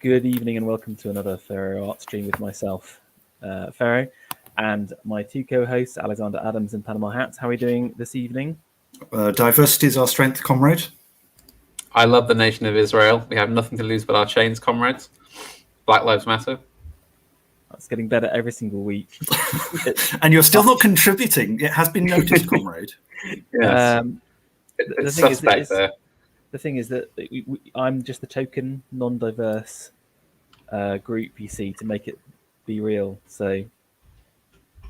Good evening and welcome to another Ferro Art Stream with myself, Ferro, and my two co-hosts, Alexander Adams and Panama Hats. How are we doing this evening? Diversity is our strength, comrade. I love the nation of Israel. We have nothing to lose but our chains, comrades. Black Lives Matter. It's getting better every single week. And you're still not contributing. It has been noticed, comrade. Yes. It's suspect there. The thing is that I'm just the token non-diverse group, you see, to make it be real. So,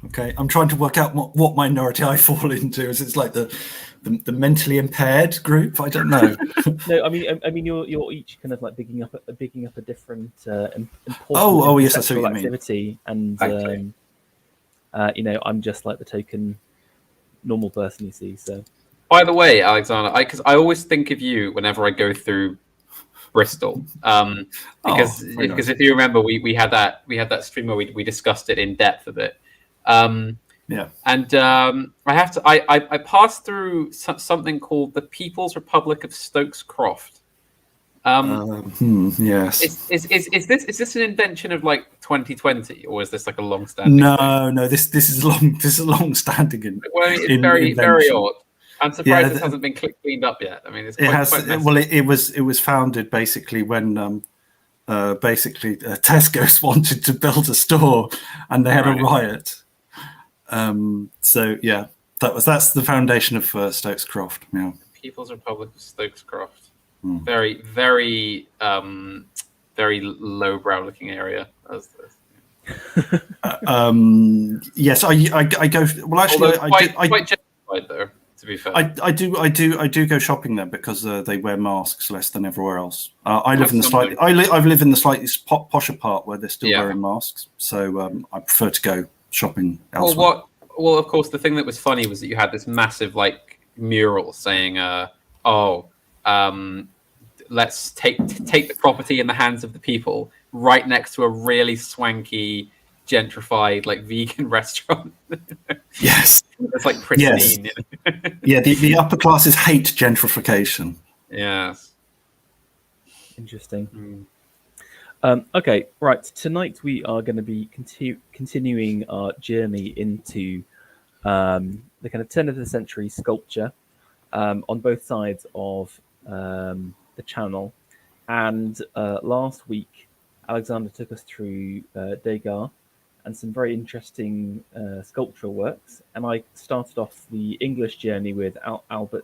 okay, I'm trying to work out what minority I fall into. Is it's like the mentally impaired group? I don't know. No, I mean, you're each kind of like bigging up a different important. Oh, yes, I see what you mean. Activity, and I'm just like the token normal person, you see. So. By the way, Alexander, because I always think of you whenever I go through Bristol, because if you remember, we had that stream where we discussed it in depth a bit. Yeah, and I passed through something called the People's Republic of Stokes Croft. Yes. Is this an invention of like 2020, or is this like a long-standing? No. This is long-standing. Well, it's very odd. I'm surprised this hasn't been cleaned up yet. I mean, it's quite messy. Well, it was founded basically when Tesco's wanted to build a store and they had a riot. So yeah, that's the foundation of Stokes Croft. Yeah, People's Republic of Stokes Croft. Very, very, very lowbrow looking area. Yes, I go. Well, actually, quite gentrified though. To be fair, I do go shopping there because they wear masks less than everywhere else. I live in the slightly posher part where they're still wearing masks, so I prefer to go shopping elsewhere. Well, of course, the thing that was funny was that you had this massive like mural saying, let's take the property in the hands of the people, right next to a really swanky, gentrified like vegan restaurant. Yes, it's like pristine. Yes. Yeah, the upper classes hate gentrification. Yes. Interesting. Okay, right. Tonight we are going to be continuing our journey into the kind of turn of the century sculpture on both sides of the channel. And last week, Alexander took us through Degas and some very interesting sculptural works. And I started off the English journey with Alfred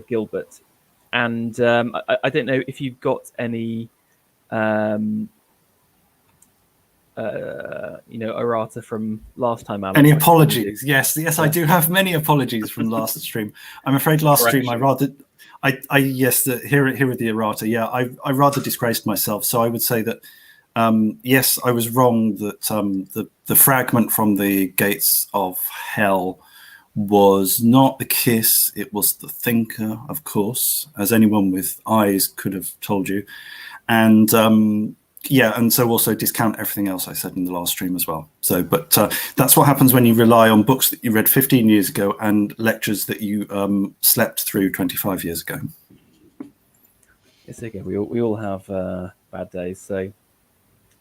Gilbert. And I don't know if you've got any errata from last time, Alex. Any apologies? Yes, I do have many apologies from last stream. I'm afraid last stream here are the errata. Yeah, I rather disgraced myself. So I would say that yes, I was wrong that the fragment from the Gates of Hell was not the kiss, it was the thinker, of course, as anyone with eyes could have told you. And and so also discount everything else I said in the last stream as well. So, but that's what happens when you rely on books that you read 15 years ago and lectures that you slept through 25 years ago. It's okay. We all have bad days. So,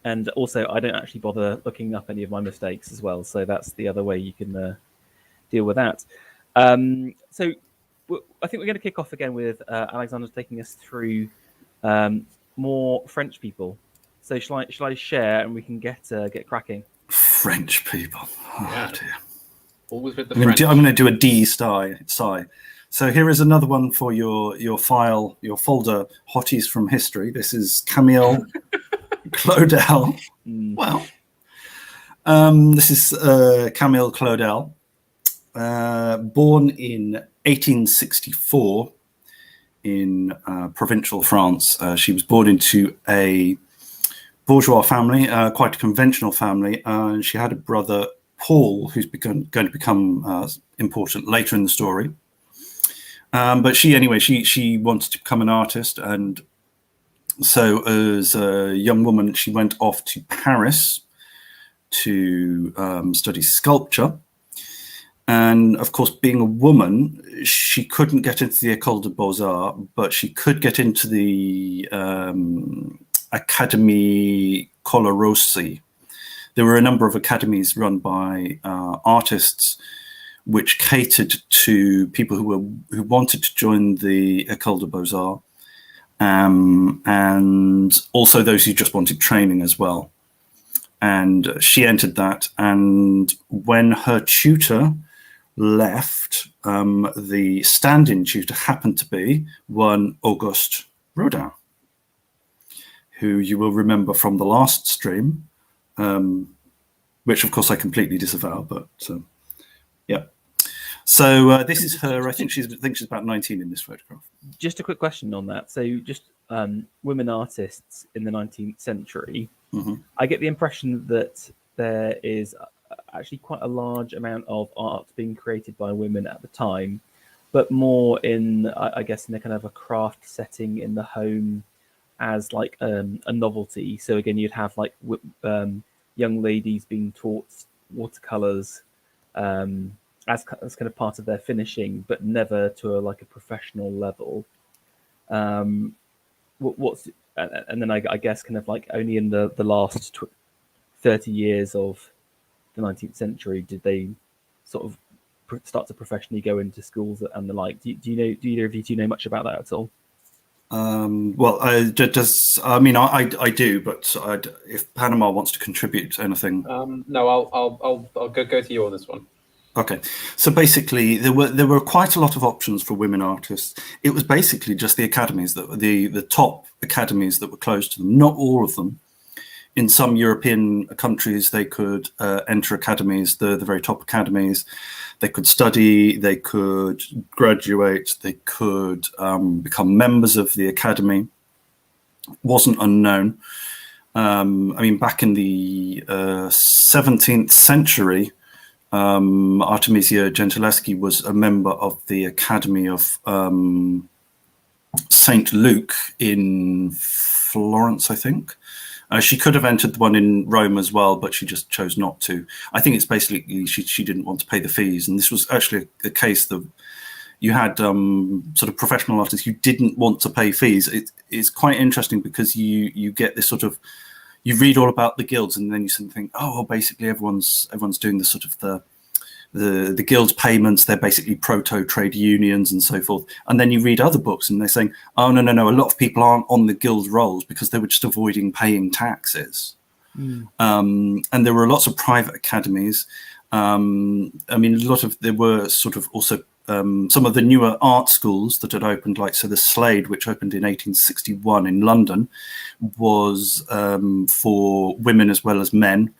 and also I don't actually bother looking up any of my mistakes as well. So that's the other way you can deal with that. So I think we're going to kick off again with Alexander taking us through more French people. So shall I share and we can get cracking? French people. Oh dear. Always with the French. I'm going to do a D sigh. So here is another one for your folder, hotties from history. This is Camille Claudel. Well, this is Camille Claudel, born in 1864 in provincial France. She was born into a bourgeois family, quite a conventional family. She had a brother, Paul, who's going to become important later in the story. But she wanted to become an artist, and so as a young woman, she went off to Paris to study sculpture. And of course, being a woman, she couldn't get into the École des Beaux-Arts, but she could get into the Academy Colorossi. There were a number of academies run by artists which catered to people who wanted to join the École des Beaux-Arts, and also those who just wanted training as well. And she entered that, and when her tutor left, the stand-in tutor happened to be one Auguste Rodin, who you will remember from the last stream, which of course I completely disavow, but yeah. So this is her. I think she's about 19 in this photograph. Just a quick question on that. So just women artists in the 19th century. Mm-hmm. I get the impression that there is actually quite a large amount of art being created by women at the time, but more in, I guess, in a kind of a craft setting in the home as like a novelty. So again, you'd have like young ladies being taught watercolors as kind of part of their finishing, but never to like a professional level. And then I guess kind of like only in the last 30 years of the 19th century did they sort of start to professionally go into schools and the like. Do you know? Do either of you know much about that at all? Well, I do, but if Panama wants to contribute anything, no, I'll go to you on this one. Okay, so basically there were quite a lot of options for women artists. It was basically just the academies that were the top academies that were closed to them. Not all of them. In some European countries, they could enter academies, the very top academies. They could study, they could graduate, they could become members of the academy. Wasn't unknown. Back in the 17th century, Artemisia Gentileschi was a member of the Academy of St. Luke in Florence, I think. She could have entered the one in Rome as well, but she just chose not to. I think it's basically she didn't want to pay the fees. And this was actually a case that you had sort of professional artists who didn't want to pay fees. It's quite interesting because you get this sort of, you read all about the guilds and then you sort of think, oh, well, basically everyone's doing the sort of the guild payments. They're basically proto trade unions and so forth. And then you read other books and they're saying, oh, no, a lot of people aren't on the guild rolls because they were just avoiding paying taxes. And there were lots of private academies. There were sort of also some of the newer art schools that had opened, like so the Slade, which opened in 1861 in London, was for women as well as men.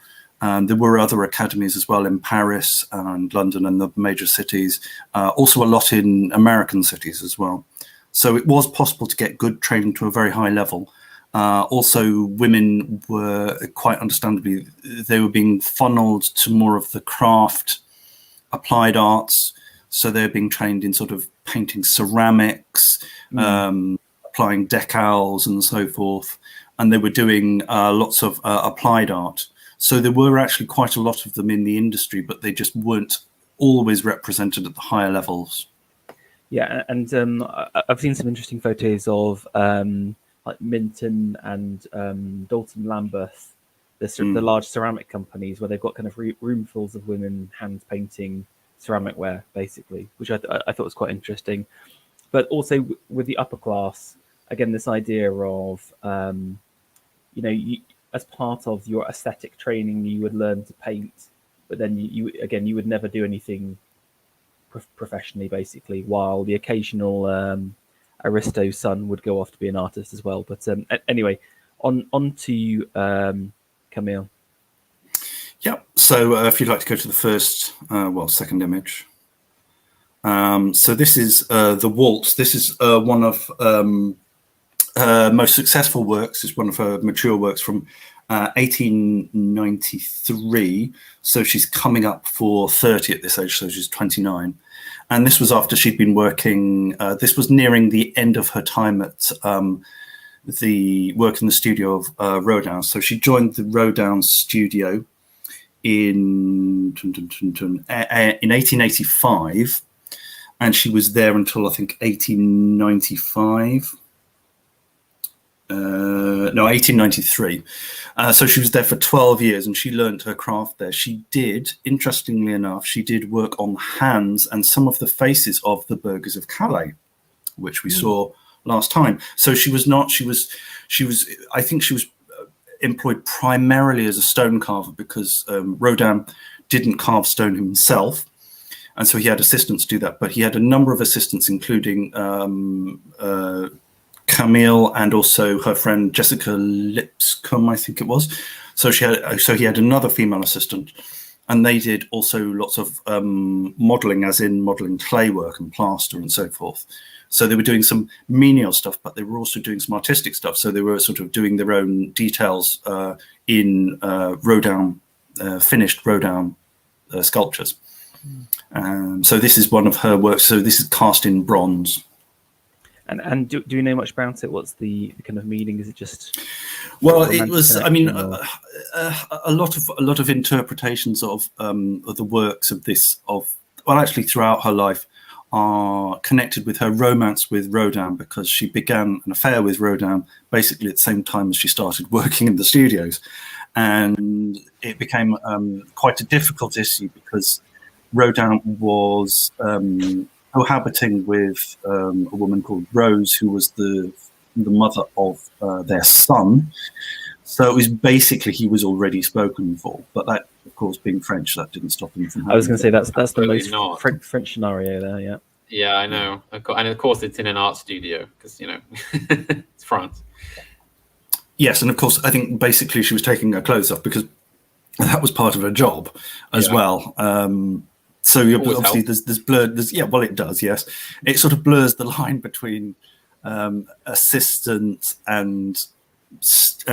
There were other academies as well in Paris and London and the major cities, also a lot in American cities as well. So it was possible to get good training to a very high level. Also, women were, quite understandably, they were being funneled to more of the craft, applied arts. So they're being trained in sort of painting ceramics, applying decals and so forth. And they were doing lots of applied art. So there were actually quite a lot of them in the industry, but they just weren't always represented at the higher levels. Yeah, and I've seen some interesting photos of like Minton and Dalton Lambeth, the large ceramic companies where they've got kind of roomfuls of women hand painting ceramic ware, basically, which I thought was quite interesting. But also with the upper class, again, this idea of, as part of your aesthetic training, you would learn to paint, but then you would never do anything professionally, basically, while the occasional aristo's son would go off to be an artist as well. But anyway, on to Camille. Yeah, so if you'd like to go to the second image. So this is the Waltz. This is one of her most successful works. It's one of her mature works from 1893. So she's coming up for 30 at this age, so she's 29. And this was after she'd been working, this was nearing the end of her time at the work in the studio of Rodin. So she joined the Rodin studio in 1885, and she was there until I think 1895. no, 1893. So she was there for 12 years, and she learned her craft there. She did, interestingly enough, she did work on hands and some of the faces of the burghers of Calais, which we saw last time. So she was not. I think she was employed primarily as a stone carver because Rodin didn't carve stone himself, and so he had assistants do that. But he had a number of assistants, including Camille and also her friend Jessica Lipscomb, I think it was. So he had another female assistant, and they did also lots of modelling, as in modelling clay work and plaster and so forth. So they were doing some menial stuff, but they were also doing some artistic stuff. So they were sort of doing their own details in Rodin, finished Rodin sculptures. So this is one of her works. So this is cast in bronze. And do you know much about it? What's the kind of meaning? Is it just? Well, it was. I mean, a lot of interpretations of the works of this. Actually, throughout her life, are connected with her romance with Rodin, because she began an affair with Rodin basically at the same time as she started working in the studios, and it became quite a difficult issue because Rodin was cohabiting with a woman called Rose, who was the mother of their son. So it was basically, he was already spoken for, but that, of course, being French, that didn't stop him from. I was going to say that's the most French scenario there. Yeah. Yeah, I know, and of course it's in an art studio because it's France. Yes, and of course I think basically she was taking her clothes off because that was part of her job as well. So obviously there's blurred. Well, it does. Yes, it sort of blurs the line between assistant and sort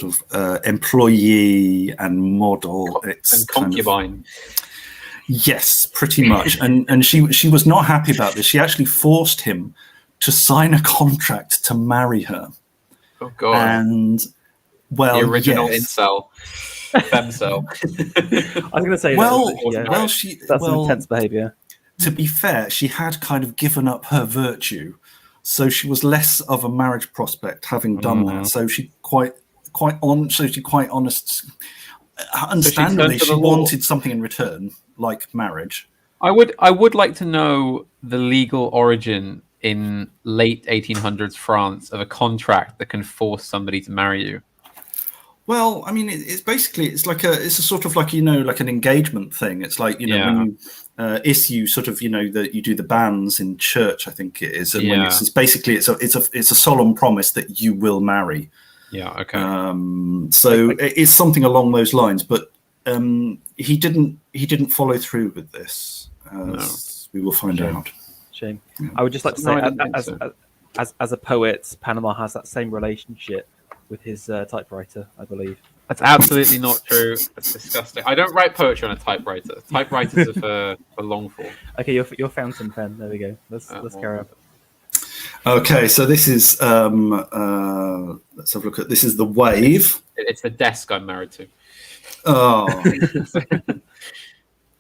of employee and model. And concubine. Yes, pretty much. and she was not happy about this. She actually forced him to sign a contract to marry her. Oh God! And well, the original incel. Femcel. I was going to say, that's some intense behaviour. To be fair, she had kind of given up her virtue, so she was less of a marriage prospect having done that. So she quite honest. Understandably, she wanted something in return, like marriage. I would like to know the legal origin in late 1800s France of a contract that can force somebody to marry you. Well, I mean, it's basically it's a sort of like an engagement thing. It's like when you issue sort of that you do the banns in church, I think it is, and when it's basically it's a solemn promise that you will marry. Yeah. Okay. So it's something along those lines, but he didn't follow through with this. We will find out. Shame. I would just like to say, as a poet, Panama has that same relationship with his typewriter, I believe. That's absolutely not true. It's disgusting. I don't write poetry on a typewriter. Typewriters are for long form. Okay, your fountain pen. There we go. Let's carry on. Okay, so this is let's have a look at this. Is the Wave. It's the desk I'm married to. Oh.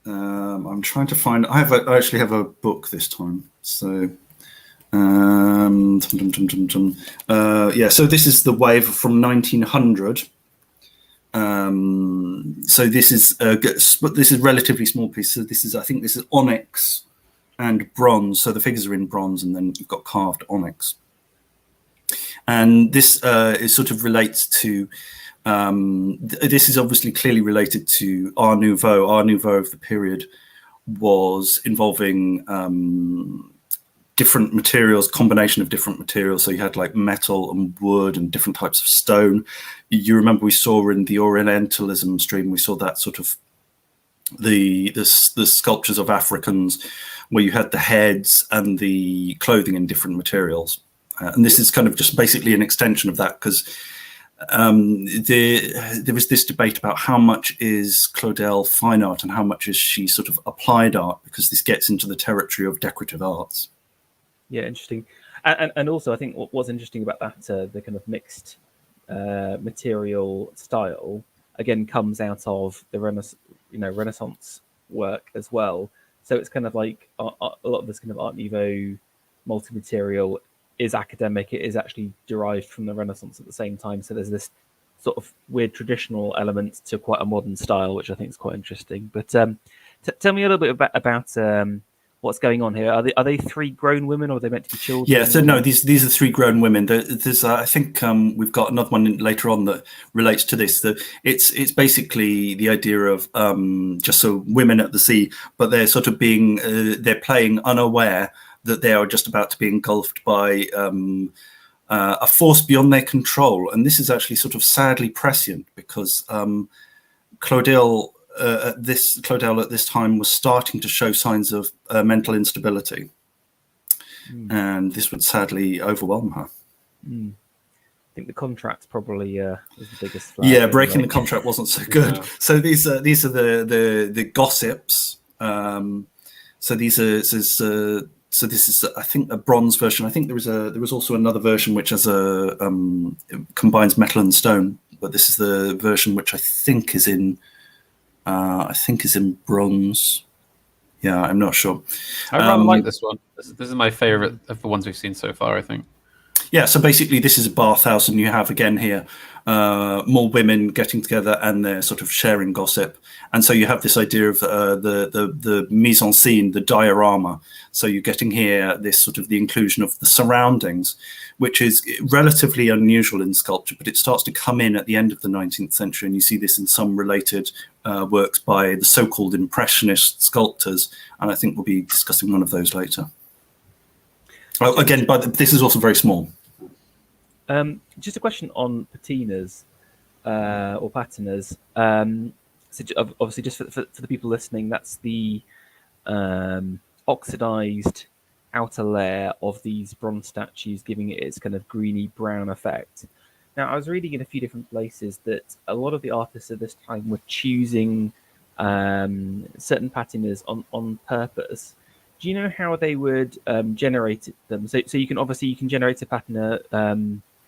I'm trying to find. I actually have a book this time. So. So this is the Wave from 1900. So this is relatively small piece. So I think this is onyx and bronze. So the figures are in bronze, and then you've got carved onyx. And this is sort of relates to. This is obviously clearly related to Art Nouveau. Art Nouveau of the period was involving different materials, combination of different materials. So you had like metal and wood and different types of stone. You remember we saw in the Orientalism stream, we saw that sort of the sculptures of Africans where you had the heads and the clothing in different materials. And this is kind of just basically an extension of that, because there was this debate about how much is Claudel fine art and how much is she sort of applied art, because this gets into the territory of decorative arts. Yeah, interesting. And also, I think what's interesting about that, the kind of mixed material style, again, comes out of the Renaissance work as well. So it's kind of like a lot of this kind of Art Nouveau multi-material is academic. It is actually derived from the Renaissance at the same time. So there's this sort of weird traditional element to quite a modern style, which I think is quite interesting. But tell me a little bit about what's going on here. Are they three grown women, or are they meant to be children? Yeah, so no, these are three grown women. There's I think we've got another one later on that relates to this. It's basically the idea of just so women at the sea, but they're sort of being they're playing unaware that they are just about to be engulfed by a force beyond their control. And this is actually sort of sadly prescient, because Claudel at this time was starting to show signs of mental instability, and this would sadly overwhelm her. I think the contract probably is the biggest flag. Yeah, breaking the contract wasn't so good. Yeah. So these are the gossips. So this is I think a bronze version. I think there was also another version which has a combines metal and stone, but this is the version which I think is in bronze. Yeah, I'm not sure. I rather like this one. This is my favorite of the ones we've seen so far, I think. Yeah, so basically this is a bathhouse, and you have again here more women getting together, and they're sort of sharing gossip. And so you have this idea of the mise en scene, the diorama. So you're getting here this sort of the inclusion of the surroundings, which is relatively unusual in sculpture, but it starts to come in at the end of the 19th century. And you see this in some related works by the so-called Impressionist sculptors. And I think we'll be discussing one of those later. Oh, again, but this is also very small. Just a question on patinas or patinas. So obviously, just for the people listening, that's the oxidized outer layer of these bronze statues, giving it its kind of greeny brown effect. Now, I was reading in a few different places that a lot of the artists at this time were choosing certain patinas on purpose. Do you know how they would generate them? So you can generate a patina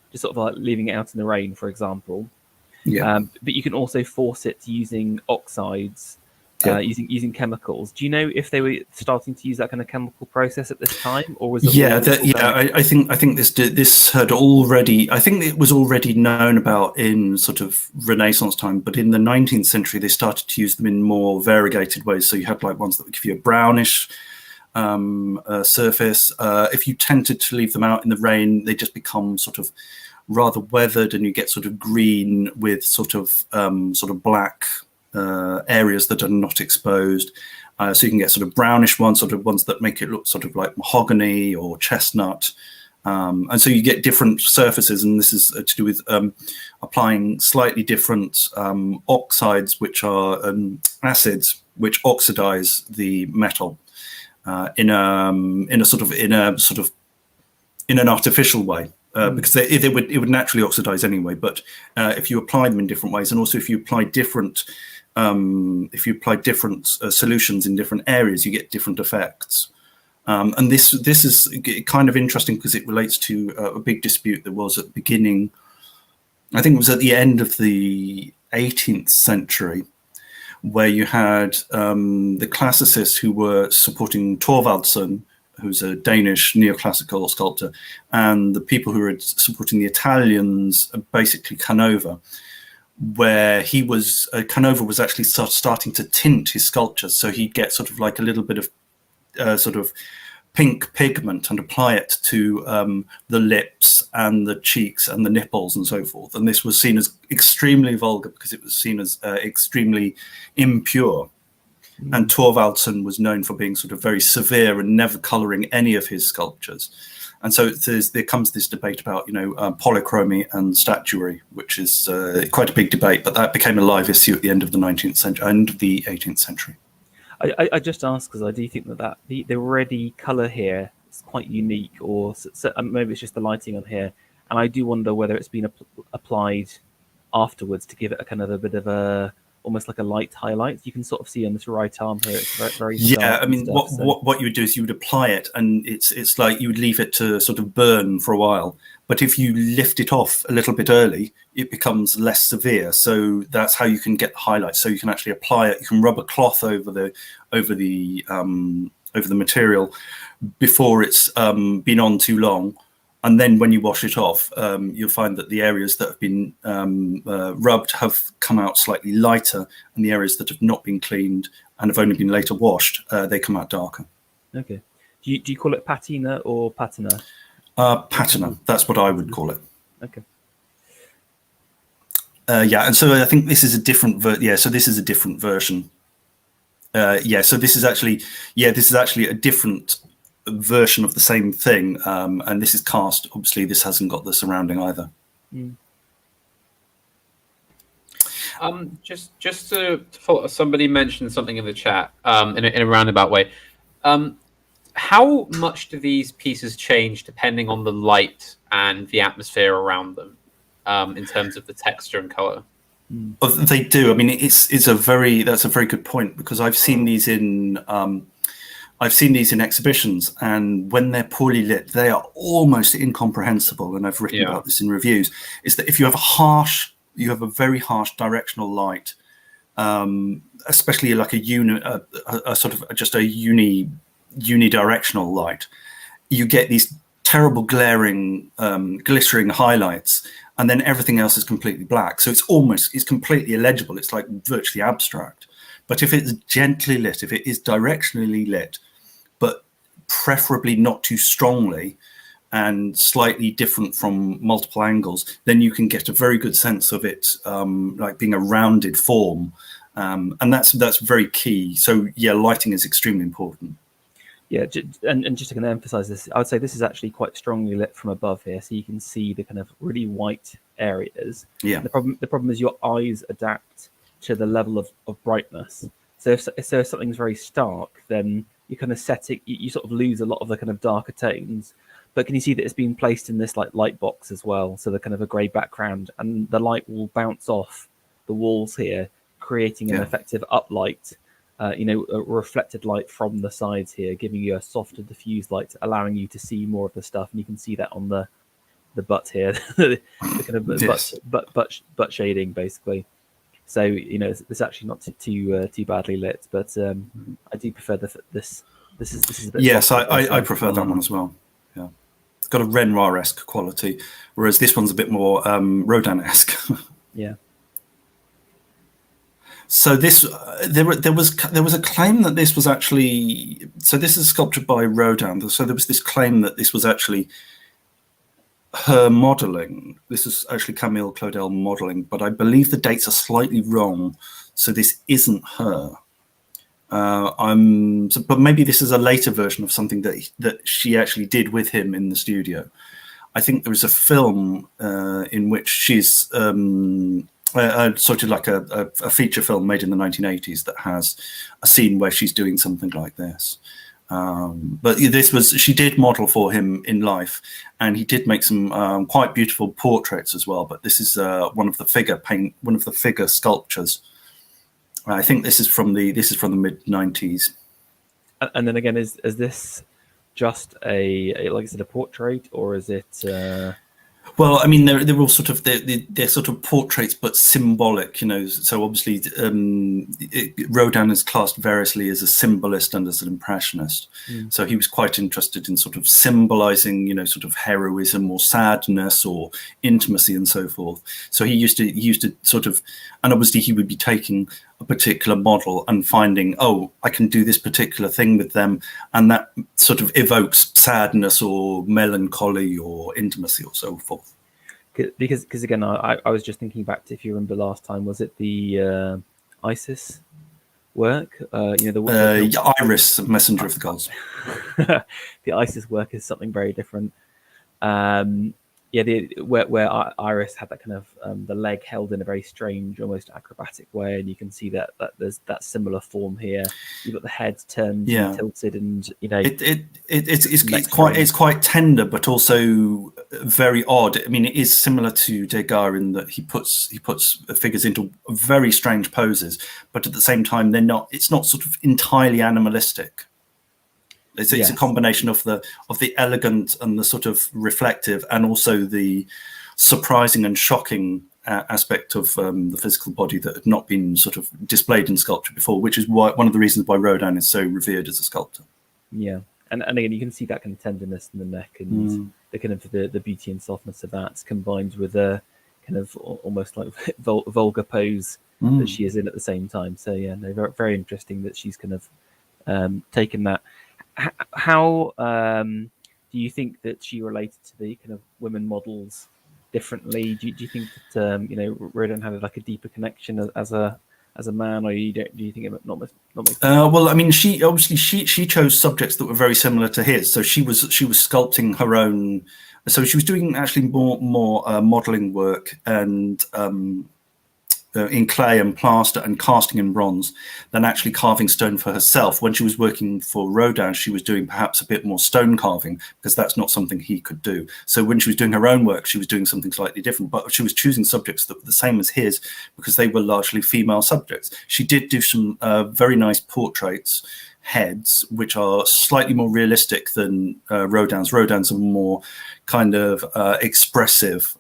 just sort of like leaving it out in the rain, for example. Yeah. But you can also force it using oxides, using chemicals. Do you know if they were starting to use that kind of chemical process at this time, or was it? I think this had already. I think it was already known about in sort of Renaissance time, but in the 19th century they started to use them in more variegated ways. So you had like ones that would give you a brownish surface. If you tended to leave them out in the rain, they just become sort of rather weathered, and you get sort of green with sort of black areas that are not exposed. So you can get sort of brownish ones, sort of ones that make it look sort of like mahogany or chestnut. And so you get different surfaces, and this is to do with applying slightly different oxides, which are acids which oxidize the metal in an artificial way. Because it would naturally oxidize anyway, but if you apply them in different ways, and also if you apply different solutions in different areas, you get different effects. And this is kind of interesting because it relates to a big dispute that was at the beginning. I think it was at the end of the 18th century, where you had the classicists who were supporting Thorvaldsen, who's a Danish neoclassical sculptor, and the people who were supporting the Italians, basically Canova, where Canova was actually starting to tint his sculptures. So he'd get sort of like a little bit of sort of pink pigment and apply it to the lips and the cheeks and the nipples and so forth. And this was seen as extremely vulgar because it was seen as extremely impure. And Thorvaldsen was known for being sort of very severe and never colouring any of his sculptures. And so there comes this debate about, polychromy and statuary, which is quite a big debate, but that became a live issue at the end of the 19th century, end of the 18th century. I just ask because I do think that the ready colour here is quite unique, or maybe it's just the lighting on here. And I do wonder whether it's been applied afterwards to give it a kind of a bit of a, almost like a light highlight. You can sort of see on this right arm here, it's very yeah. I mean, what you would do is you would apply it, and it's like you would leave it to sort of burn for a while. But if you lift it off a little bit early, it becomes less severe. So that's how you can get the highlights. So you can actually apply it. You can rub a cloth over the material before it's been on too long, And then when you wash it off, you'll find that the areas that have been rubbed have come out slightly lighter, and the areas that have not been cleaned and have only been later washed, they come out darker. Okay. Do you call it patina or patina? Patina. That's what I would call it. Okay. And so I think this is a different. So this is a different version. So this is actually a different version of the same thing, and this is cast. Obviously, this hasn't got the surrounding either. Just to follow, somebody mentioned something in the chat in a roundabout way. How much do these pieces change depending on the light and the atmosphere around them, in terms of the texture and color? They do. I mean, that's a very good point, because I've seen these in exhibitions, and when they're poorly lit, they are almost incomprehensible. And I've written about this in reviews. Is that if you have a very harsh directional light, especially like a sort of just a unidirectional light, you get these terrible glaring, glittering highlights, and then everything else is completely black. So it's completely illegible. It's like virtually abstract. But if it's gently lit, if it is directionally lit, but preferably not too strongly and slightly different from multiple angles, then you can get a very good sense of it, like being a rounded form. And that's very key. So lighting is extremely important. Yeah, and just to kind of emphasize this, I would say this is actually quite strongly lit from above here, so you can see the kind of really white areas. Yeah. The problem is your eyes adapt to the level of brightness. So if something's very stark, then you kind of you sort of lose a lot of the kind of darker tones. But can you see that it's been placed in this like light box as well? So the kind of a grey background, and the light will bounce off the walls here, creating an effective uplight. A reflected light from the sides here, giving you a softer diffused light, allowing you to see more of the stuff. And you can see that on the butt here, the kind of butt shading, basically. So it's actually not too badly lit, but I do prefer this. This is a bit. Yes, I prefer that one as well. Yeah, it's got a Renoir-esque quality, whereas this one's a bit more Rodin-esque. Yeah. So this, there was a claim that this was actually. So this is sculptured by Rodin. So there was this claim that this was actually her modelling. This is actually Camille Claudel modelling, but I believe the dates are slightly wrong. So this isn't her. But maybe this is a later version of something that she actually did with him in the studio. I think there was a film in which she's. Sort of like a feature film made in the 1980s that has a scene where she's doing something like this. But she did model for him in life, and he did make some quite beautiful portraits as well. But this is one of the figure sculptures. I think this is from the mid 90s. And then again, is this just a like I said, a portrait, or is it? Well, I mean, they're all sort of they're sort of portraits, but symbolic, So obviously, Rodin is classed variously as a symbolist and as an impressionist. So he was quite interested in sort of symbolizing, sort of heroism or sadness or intimacy and so forth. So he used to sort of, and obviously he would be taking a particular model and finding, I can do this particular thing with them, and that sort of evokes sadness or melancholy or intimacy or so forth. Because again, I was just thinking back to, if you remember last time, was it the Isis work? The Iris, Messenger of the Gods. The Isis work is something very different. Where Iris had that kind of the leg held in a very strange, almost acrobatic way, and you can see that there's that similar form here. You've got the head turned, tilted, and it's quite tender, but also very odd. I mean, it is similar to Degas in that he puts figures into very strange poses, but at the same time it's not sort of entirely animalistic. It's a combination of the elegant and the sort of reflective, and also the surprising and shocking aspect of the physical body that had not been sort of displayed in sculpture before, which is one of the reasons why Rodin is so revered as a sculptor. Yeah, and again, you can see that kind of tenderness in the neck and the kind of the beauty and softness of that combined with a kind of almost like vulgar pose that she is in at the same time. So yeah, no, very, very interesting that she's kind of taken that. How do you think that she related to the kind of women models differently? Do you think that Rodin had like a deeper connection as a man, or do you think it not much? Well, I mean, she chose subjects that were very similar to his. So she was sculpting her own. So she was doing actually more modeling work and in clay and plaster and casting in bronze than actually carving stone for herself. When she was working for Rodin, she was doing perhaps a bit more stone carving because that's not something he could do. So when she was doing her own work, she was doing something slightly different, but she was choosing subjects that were the same as his because they were largely female subjects. She did do some very nice portraits, heads, which are slightly more realistic than Rodin's. Rodin's are more kind of expressive.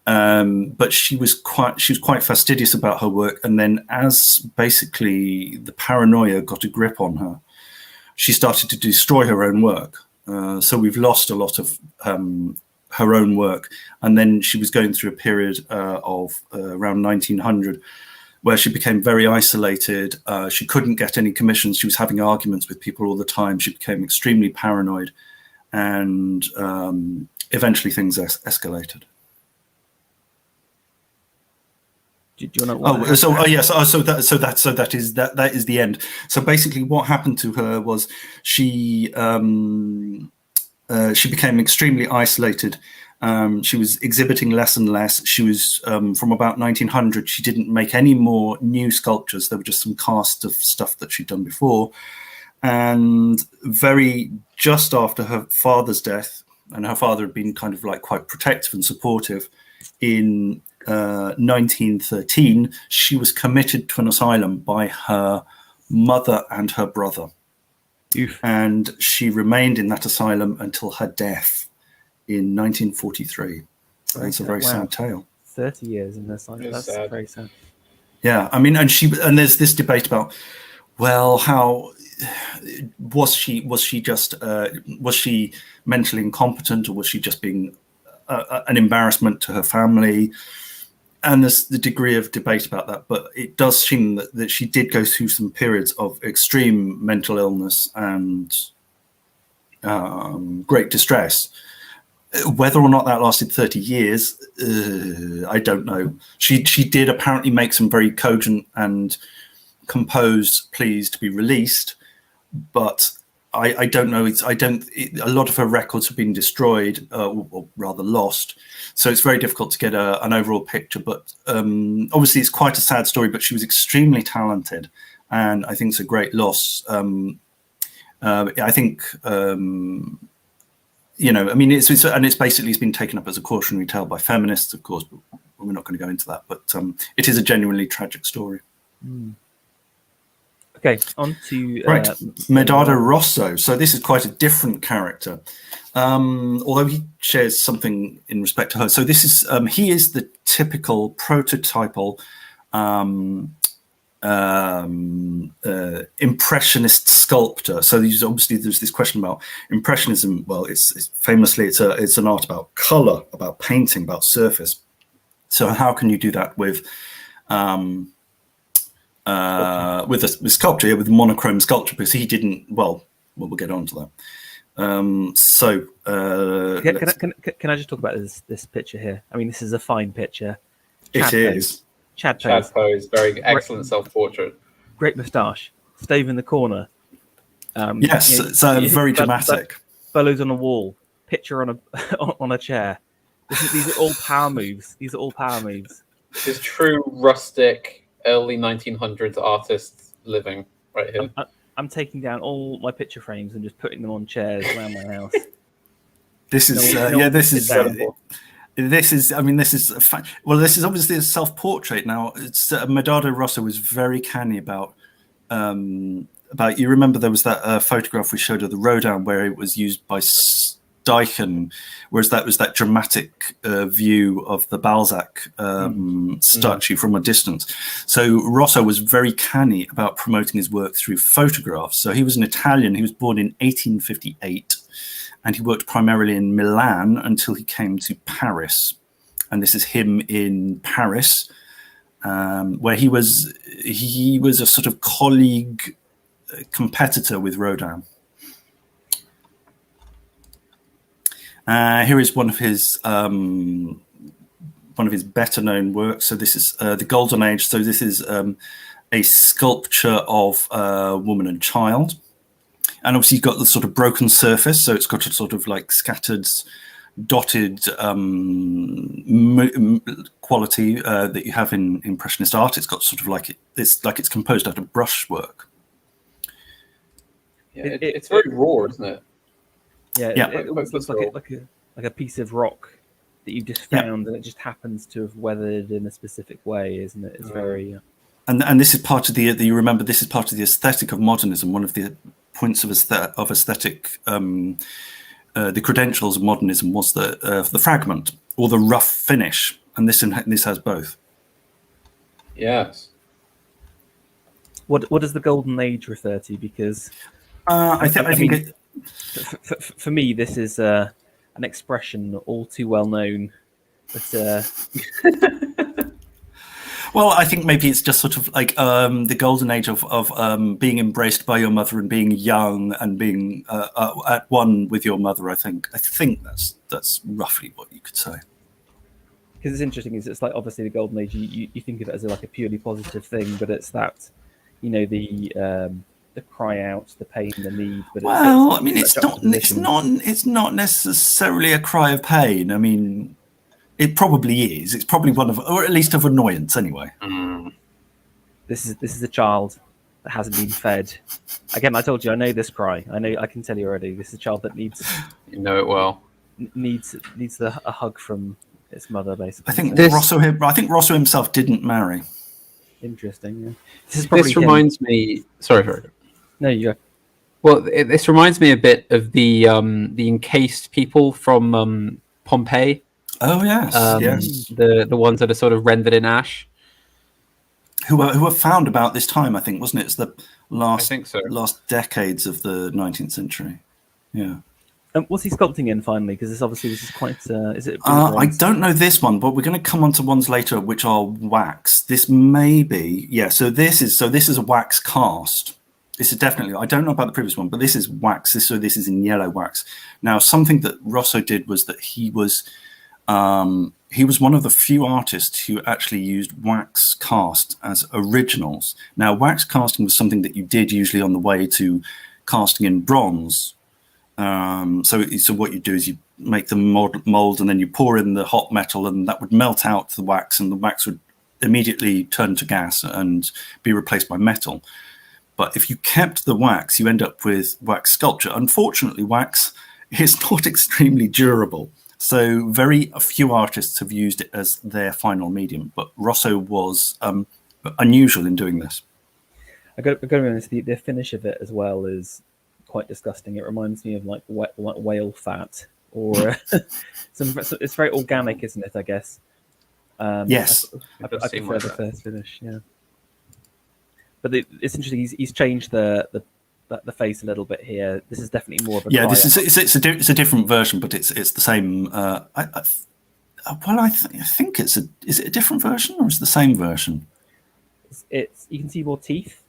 But she was quite fastidious about her work, and then as basically the paranoia got a grip on her, she started to destroy her own work. So we've lost a lot of her own work, and then she was going through a period of around 1900 where she became very isolated. She couldn't get any commissions. She was having arguments with people all the time. She became extremely paranoid, and eventually things escalated. Do you want to? That is the end. So basically, what happened to her was she became extremely isolated. She was exhibiting less and less. She was from about 1900. She didn't make any more new sculptures. There were just some casts of stuff that she'd done before. And just after her father's death, and her father had been kind of like quite protective and supportive, in 1913, she was committed to an asylum by her mother and her brother. Oof. And she remained in that asylum until her death in 1943. So it's a very sad tale. 30 years in the asylum. That's sad. Very sad. Yeah, I mean, and there's this debate about, well, how was she mentally incompetent, or was she just being an embarrassment to her family? And there's the degree of debate about that, but it does seem that she did go through some periods of extreme mental illness and great distress. Whether or not that lasted 30 years, I don't know. She did apparently make some very cogent and composed pleas to be released, but I don't know. A lot of her records have been destroyed, or rather lost. So it's very difficult to get an overall picture. But obviously, it's quite a sad story. But she was extremely talented, and I think it's a great loss. I think I mean, it's been taken up as a cautionary tale by feminists, of course. But we're not going to go into that. But it is a genuinely tragic story. Mm. Okay, on to Medardo Rosso. So this is quite a different character, although he shares something in respect to her. So this is he is the typical prototypal impressionist sculptor. So there's this question about impressionism. Well, it's famously it's an art about color, about painting, about surface. So how can you do that with sculpture, with monochrome sculpture? Because he didn't. Well, we'll get on to that. Can I just talk about this picture here? I mean, this is a fine picture. It is. Chad pose, very excellent self-portrait. Great moustache, stove in the corner. Yes, it's very dramatic. Bellows on a wall, picture on a chair. These are all power moves. These This is true rustic early 1900s artists living right here. I'm taking down all my picture frames and just putting them on chairs around my house. This is obviously a self-portrait. Now, it's Medardo Rosso was very canny about. You remember there was that photograph we showed of the Rodin where it was used by Deichen, whereas that was that dramatic view of the Balzac statue from a distance. So Rosso was very canny about promoting his work through photographs. So he was an Italian. He was born in 1858, and he worked primarily in Milan until he came to Paris. And this is him in Paris, where he was a sort of colleague, competitor with Rodin. Here is one of his better known works. So this is the Golden Age. So this is a sculpture of woman and child, and obviously you've got the sort of broken surface. So it's got a sort of like scattered, dotted quality that you have in Impressionist art. It's got sort of like it's composed out of brushwork. Yeah, it's very raw, isn't it? Yeah. It almost looks like a piece of rock that you just found, and it just happens to have weathered in a specific way, isn't it? It's very. And this is part of the you remember this is part of the aesthetic of modernism. One of the points of aesthetic. The credentials of modernism was the fragment or the rough finish, and this has both. Yes. What does the Golden Age refer to? Because I think for me, this is an expression all too well known. But well, I think maybe it's just sort of like the golden age of being embraced by your mother and being young and being at one with your mother. I think that's roughly what you could say. Because it's interesting, is it's like obviously the golden age. You think of it as like a purely positive thing, but it's that the cry out, the pain, the need. But it's not necessarily a cry of pain. I mean. It probably is. It's probably one of, or at least of annoyance, anyway. This is a child that hasn't been fed. Again, I told you, I know this cry. I can tell you already. This is a child that needs. You know it well. Needs a hug from its mother, basically. I think Rosso himself didn't marry. Interesting. Yeah. This reminds me. Sorry. No, you go. Well, this reminds me a bit of the encased people from Pompeii. Oh yes, yes. The ones that are sort of rendered in ash, who were found about this time, I think, wasn't it? It's the last decades of the 19th century. Yeah. What's he sculpting in finally? Because this is quite. Is it? I don't know this one, but we're going to come on to ones later which are wax. This may be So this is a wax cast. This is definitely. I don't know about the previous one, but this is wax. This is in yellow wax. Now, something that Rosso did was that he was one of the few artists who actually used wax cast as originals. Now, wax casting was something that you did usually on the way to casting in bronze. So what you do is you make the mold and then you pour in the hot metal, and that would melt out the wax, and the wax would immediately turn to gas and be replaced by metal. But if you kept the wax, you end up with wax sculpture. Unfortunately, wax is not extremely durable. So very few artists have used it as their final medium, but Rosso was unusual in doing this. I got to be honest, the finish of it as well is quite disgusting. It reminds me of like whale fat, or it's very organic, isn't it? I guess. Yes, I prefer the first finish. Yeah, but it's interesting. He's changed the face a little bit here. This is definitely more of a it's a different version, but it's the same. I think is it a different version or is it the same version? It's you can see more teeth.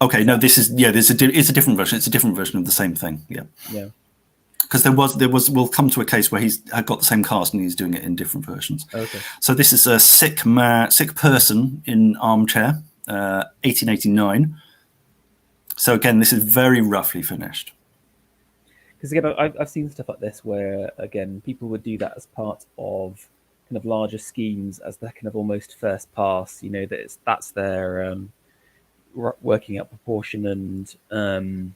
Okay, no, it's a different version. It's a different version of the same thing. Yeah. Because there was. We'll come to a case where he's got the same cast and he's doing it in different versions. Okay. So this is a sick person in armchair, 1889. So again, this is very roughly finished. Because again, I've seen stuff like this where again people would do that as part of kind of larger schemes as their kind of almost first pass. You know that's their working out proportion and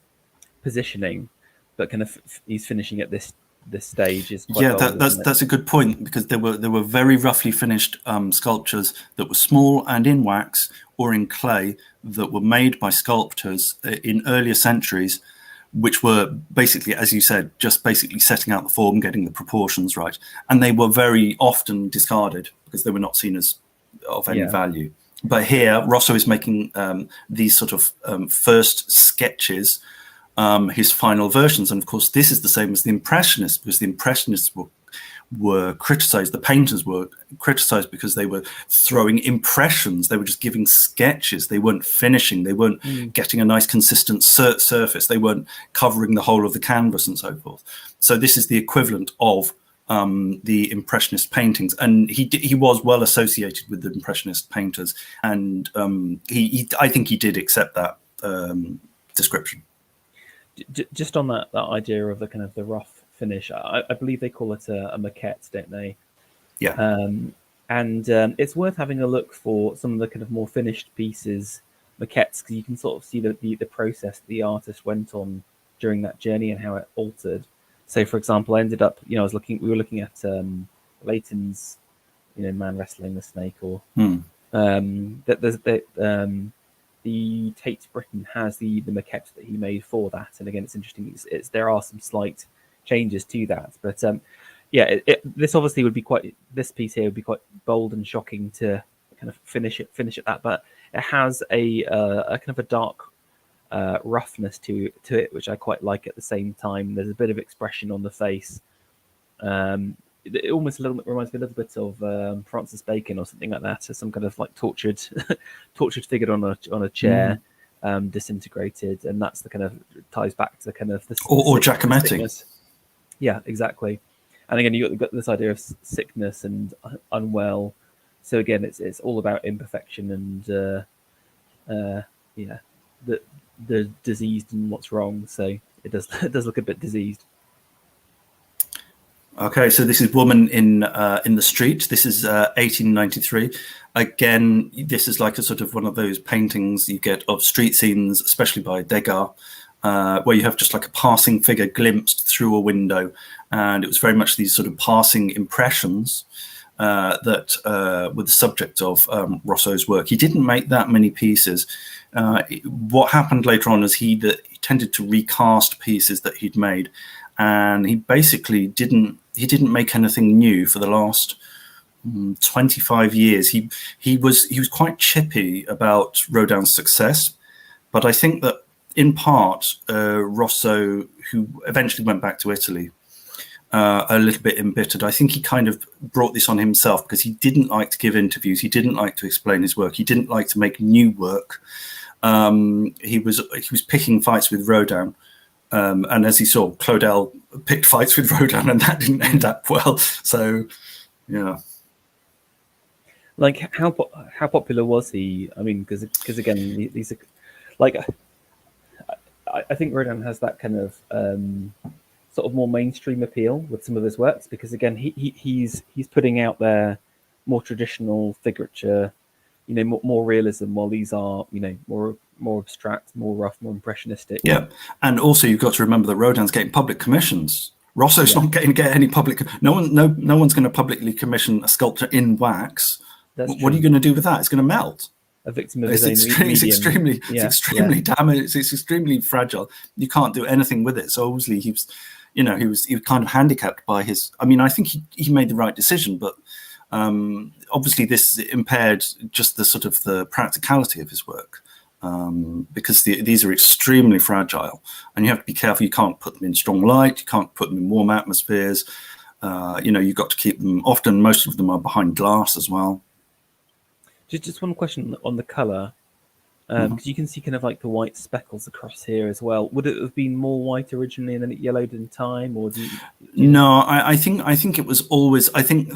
positioning, but kind of he's finishing at this stage is quite that's a good point, because there were very roughly finished sculptures that were small and in wax or in clay that were made by sculptors in earlier centuries which were basically, as you said, just basically setting out the form, getting the proportions right. And they were very often discarded because they were not seen as of any value. But here, Rosso is making these sort of first sketches, his final versions. And of course, this is the same as the Impressionists, because the Impressionists were criticized. The painters were criticized because they were throwing impressions. They were just giving sketches. They weren't finishing. They weren't getting a nice consistent surface. They weren't covering the whole of the canvas and so forth. So this is the equivalent of the Impressionist paintings, and he was well associated with the Impressionist painters, and I think he did accept that description. Just on that idea of the kind of the rough finish, I believe they call it a maquette, don't they? Yeah. And it's worth having a look for some of the kind of more finished pieces, maquettes, because you can sort of see the process the artist went on during that journey and how it altered. So, for example, I ended up, we were looking at Leighton's, Man Wrestling the Snake, or the Tate Britain has the maquette that he made for that. And again, it's interesting. There are some slight changes to that, but this obviously would be this piece here would be quite bold and shocking to kind of finish at that, but it has a kind of a dark roughness to it, which I quite like. At the same time, there's a bit of expression on the face. It almost reminds me a little bit of Francis Bacon or something like that, so some kind of like tortured figure on a chair, disintegrated, and that's the kind of ties back to the kind of or Giacometti. Yeah, exactly. And again, you got this idea of sickness and unwell. So again, it's all about imperfection and the diseased and what's wrong. So it does look a bit diseased. Okay, so this is Woman in the Street. This is 1893. Again, this is like a sort of one of those paintings you get of street scenes, especially by Degas, where you have just like a passing figure glimpsed through a window. And it was very much these sort of passing impressions that were the subject of Rosso's work. He didn't make that many pieces. What happened later on is he tended to recast pieces that he'd made, and he basically didn't make anything new for the last 25 years. He was quite chippy about Rodin's success, but I think that in part Rosso, who eventually went back to Italy, a little bit embittered. I think he kind of brought this on himself because he didn't like to give interviews. He didn't like to explain his work. He didn't like to make new work. He was picking fights with Rodin. And as he saw, Claudel picked fights with Rodin, and that didn't end up well. So, yeah. Like, how popular was he? I mean, because again, these are like, I think Rodin has that kind of sort of more mainstream appeal with some of his works, because again, he's putting out there more traditional figurature, more realism, while these are more abstract, more rough, more impressionistic. Yeah, and also you've got to remember that Rodin's getting public commissions. Rosso's not going to get any public. No one's going to publicly commission a sculpture in wax. What are you going to do with that? It's going to melt. A victim of his own medium. It's extremely damaged. It's extremely fragile. You can't do anything with it. So obviously he was kind of handicapped by his. I mean, I think he made the right decision, but obviously this impaired just the sort of the practicality of his work. Because these are extremely fragile, and you have to be careful. You can't put them in strong light. You can't put them in warm atmospheres. You've got to keep them. Often, most of them are behind glass as well. Just one question on the color, because you can see kind of like the white speckles across here as well. Would it have been more white originally and then it yellowed in time, or No, I think it was always. I think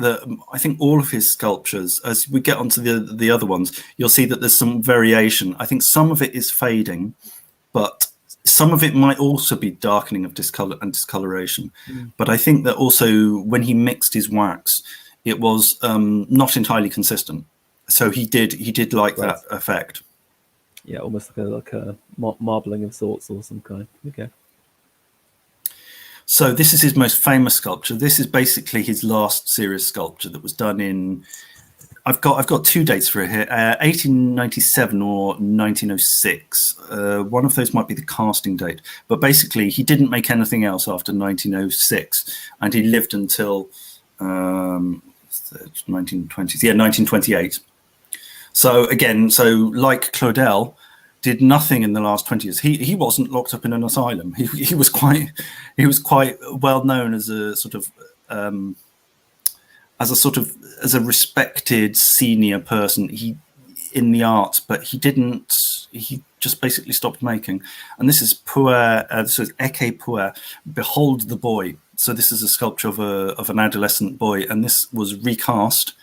all of his sculptures, as we get onto the other ones, you'll see that there's some variation. I think some of it is fading, but some of it might also be darkening of discoloration. But I think that also when he mixed his wax, it was not entirely consistent. So he did like that effect. Yeah, almost like a marbling of sorts or some kind. Okay. So this is his most famous sculpture. This is basically his last serious sculpture that was done in, I've got two dates for it here: 1897 or 1906. One of those might be the casting date, but basically he didn't make anything else after 1906, and he lived until 1920s. Yeah, 1928. So again, like Claudel, did nothing in the last 20 years. He wasn't locked up in an asylum. He was quite well known as a sort of as a respected senior person in the art, but he just basically stopped making. And this is this is Ecce Puer, Behold the Boy. So this is a sculpture of an adolescent boy, and this was recast.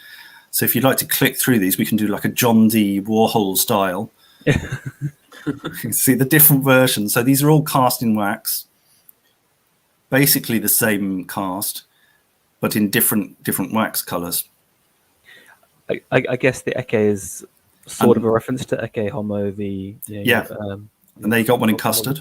So if you'd like to click through these, we can do like a John D. Warhol style. You can see the different versions. So these are all cast in wax, basically the same cast, but in different wax colors. I guess the Ecce is sort of a reference to Ecce Homo. And there you got one in custard,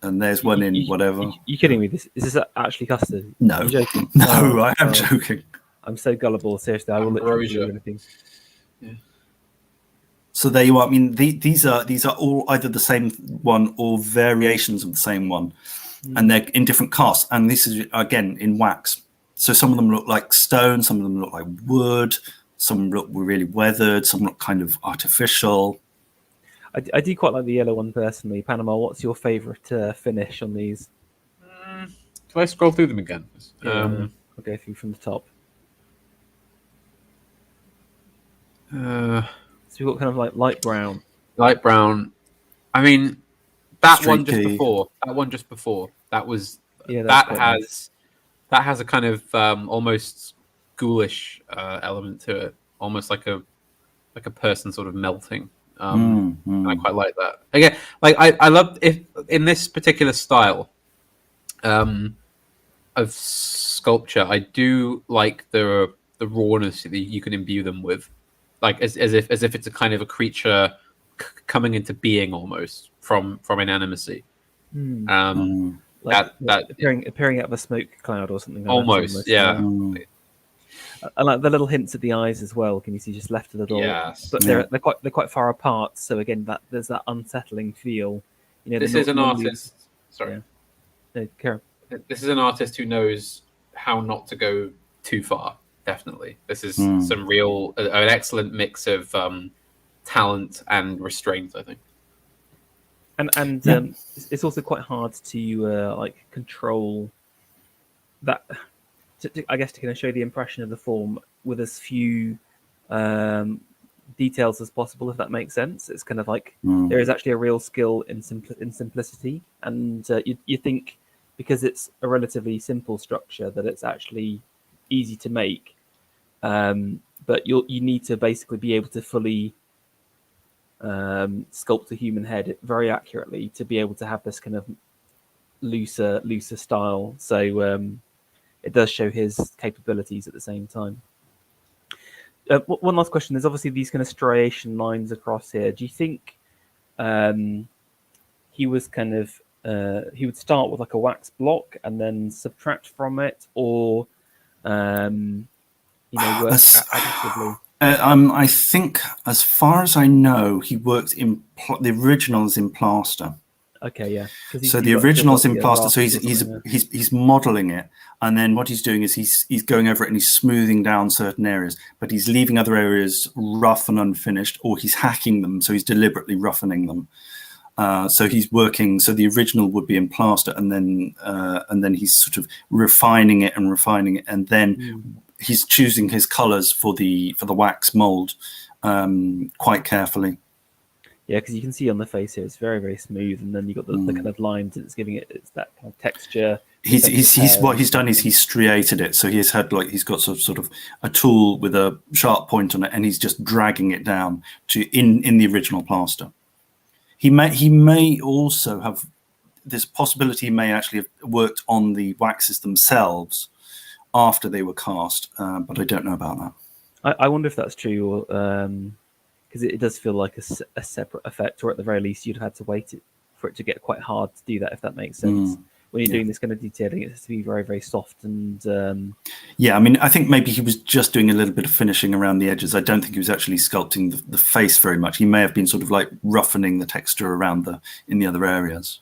and there's one in whatever. You kidding me? Is this actually custard? No, you're joking. No, I am joking. I'm so gullible. Seriously, I will literally do anything. Yeah. So there you are. I mean, these are all either the same one or variations of the same one, and they're in different casts. And this is again in wax. So some of them look like stone, some of them look like wood, some look really weathered, some look kind of artificial. I do quite like the yellow one personally. Panama, what's your favourite finish on these? Can I scroll through them again? I'll go through from the top. So we've got kind of like light brown. Light brown. I mean, that Streaky. one just before. That one just before. That was. Yeah, that has a kind of almost ghoulish element to it, almost like a person sort of melting. And I quite like that. Again, like I love if in this particular style of sculpture, I do like the rawness that you can imbue them with, like as if it's a kind of a creature coming into being almost from inanimacy. Like that appearing out of a smoke cloud or something. Like almost, yeah. I like the little hints at the eyes as well. Can you see just left a little? Yes. But they're quite far apart. So again, there's that unsettling feel. You know, this is an artist. Sorry. Yeah. No, Karen. This is an artist who knows how not to go too far. Definitely, this is some real an excellent mix of talent and restraint, I think. And it's also quite hard to like control that. I guess to kind of show the impression of the form with as few details as possible, if that makes sense. It's kind of like there is actually a real skill in simplicity, and you think because it's a relatively simple structure that it's actually easy to make, but you need to basically be able to fully sculpt a human head very accurately to be able to have this kind of looser style. So it does show his capabilities at the same time. One last question. There's obviously these kind of striation lines across here. Do you think he was kind of he would start with like a wax block and then subtract from it, or work additively? I think, as far as I know, he worked in the originals in plaster. Okay, yeah. So the original's in plaster. So he's modelling it, and then what he's doing is he's going over it and he's smoothing down certain areas, but he's leaving other areas rough and unfinished, or he's hacking them. So he's deliberately roughening them. So he's working. So the original would be in plaster, and then he's sort of refining it, and then he's choosing his colours for the wax mould quite carefully. Yeah, because you can see on the face here, it's very, very smooth, and then you've got the kind of lines, and it's giving it's that kind of texture. He's what he's done is he's striated it, so he's got sort of a tool with a sharp point on it, and he's just dragging it down to in the original plaster. He may also have this possibility. He may actually have worked on the waxes themselves after they were cast, but I don't know about that. I wonder if that's true, or because it does feel like a separate effect, or at the very least, you'd have had to wait for it to get quite hard to do that, if that makes sense. when you're doing this kind of detailing, it has to be very, very soft and. Yeah, I mean, I think maybe he was just doing a little bit of finishing around the edges. I don't think he was actually sculpting the face very much. He may have been sort of like roughening the texture around in the other areas.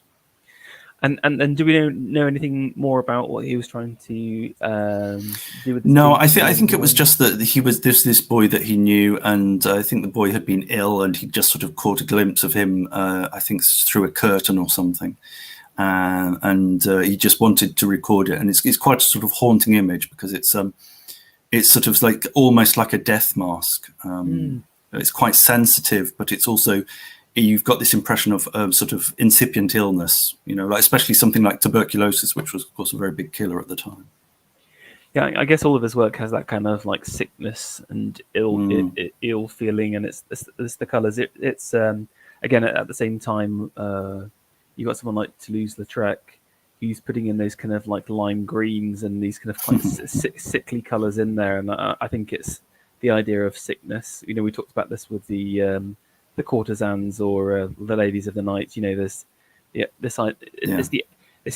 And do we know anything more about what he was trying to do with? No, I think it was just that he was this boy that he knew, and I think the boy had been ill, and he just sort of caught a glimpse of him. I think through a curtain or something, and he just wanted to record it. And it's quite a sort of haunting image because it's sort of like almost like a death mask. It's quite sensitive, but it's also. You've got this impression of sort of incipient illness, like especially something like tuberculosis, which was, of course, a very big killer at the time. Yeah, I guess all of his work has that kind of like sickness and ill feeling, and it's the colours. It's again at the same time, you got someone like Toulouse-Lautrec, who's putting in those kind of like lime greens and these kind of quite sickly colours in there, and I think it's the idea of sickness. We talked about this with the courtesans or the ladies of the night. There's it's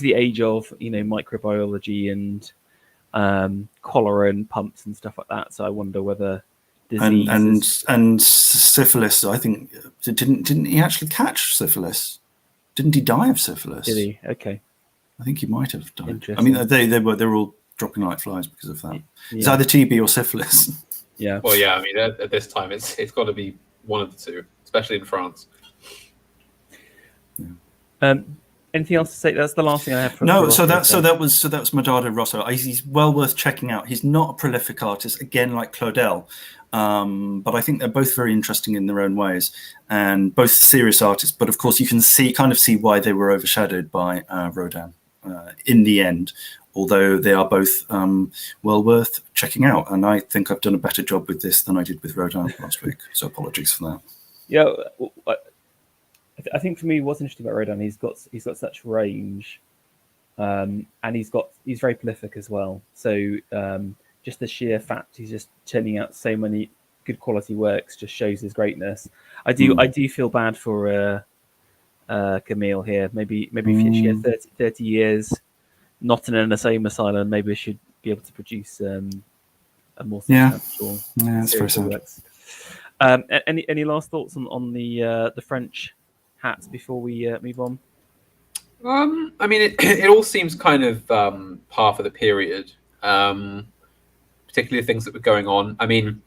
the age of microbiology and cholera and pumps and stuff like that. So I wonder whether disease and syphilis. I think didn't he actually catch syphilis? Didn't he die of syphilis? Did he? Okay, I think he might have died. I mean, they were all dropping like flies because of that. Yeah. It's either TB or syphilis. Yeah. Well, yeah. I mean, at this time, it's got to be one of the two, especially in France. Yeah. Anything else to say? That's the last thing I have. So that was Medardo Rosso. He's well worth checking out. He's not a prolific artist, again, like Claudel, but I think they're both very interesting in their own ways, and both serious artists. But of course, you can kind of see why they were overshadowed by Rodin in the end. Although they are both well worth checking out, and I think I've done a better job with this than I did with Rodin last week. So apologies for that. Yeah, I think for me, what's interesting about Rodin, he's got such range, and he's very prolific as well. So just the sheer fact he's just turning out so many good quality works just shows his greatness. I do feel bad for Camille here. Maybe if she had 30 years. Not in an insane asylum, maybe we should be able to produce a more substantial. Yeah, that's very sad. Any last thoughts on the French hats before we move on? I mean, it all seems kind of par for the period, particularly the things that were going on. I mean,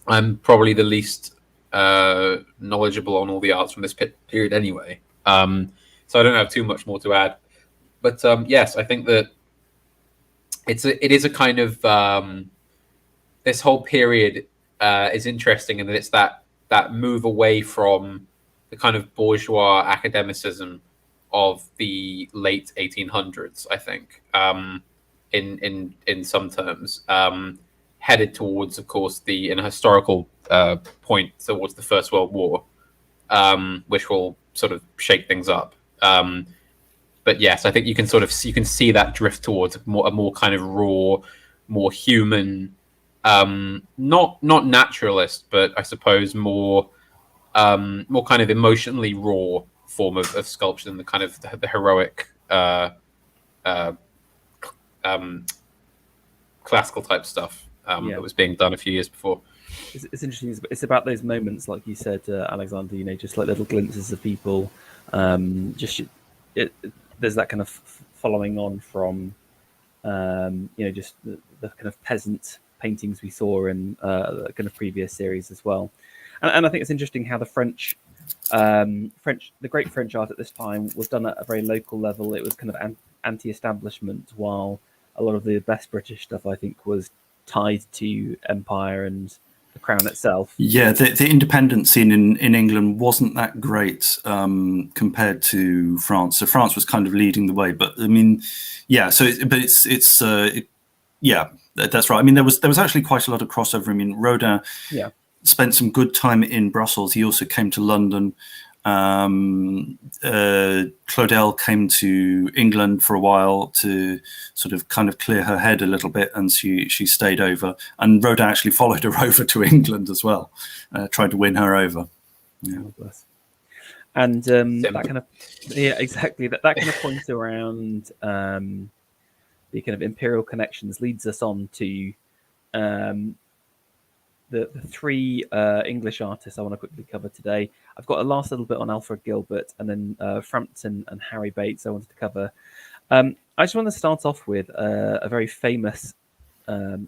I'm probably the least knowledgeable on all the arts from this period anyway, so I don't have too much more to add. But yes, I think that it is a kind of this whole period is interesting, and that it's that move away from the kind of bourgeois academicism of the late 1800s. I think in some terms, headed towards, of course, in a historical point towards the First World War, which will sort of shake things up. But yes, I think you can see that drift towards a more kind of raw, more human, not naturalist, but I suppose more kind of emotionally raw form of sculpture than the kind of the heroic classical type stuff that was being done a few years before. It's interesting. It's about those moments, like you said, Alexander. Just like little glimpses of people. There's that kind of following on from, just the kind of peasant paintings we saw in the kind of previous series as well. And I think it's interesting how the the great French art at this time was done at a very local level. It was kind of anti-establishment, while a lot of the best British stuff, I think, was tied to empire and the crown itself. Yeah, the independent scene in England wasn't that great compared to France. So France was kind of leading the way, but I mean, yeah. So, yeah, that's right. I mean, there was actually quite a lot of crossover. I mean, Rodin spent some good time in Brussels. He also came to London. Claudel came to England for a while to sort of kind of clear her head a little bit, and she stayed over. And Rodin actually followed her over to England as well, tried to win her over. Yeah. Oh, bless. And that kind of exactly that kind of point around the kind of imperial connections leads us on to the three English artists I want to quickly cover today. I've got a last little bit on Alfred Gilbert, and then Frampton and Harry Bates I wanted to cover. I just want to start off with a very famous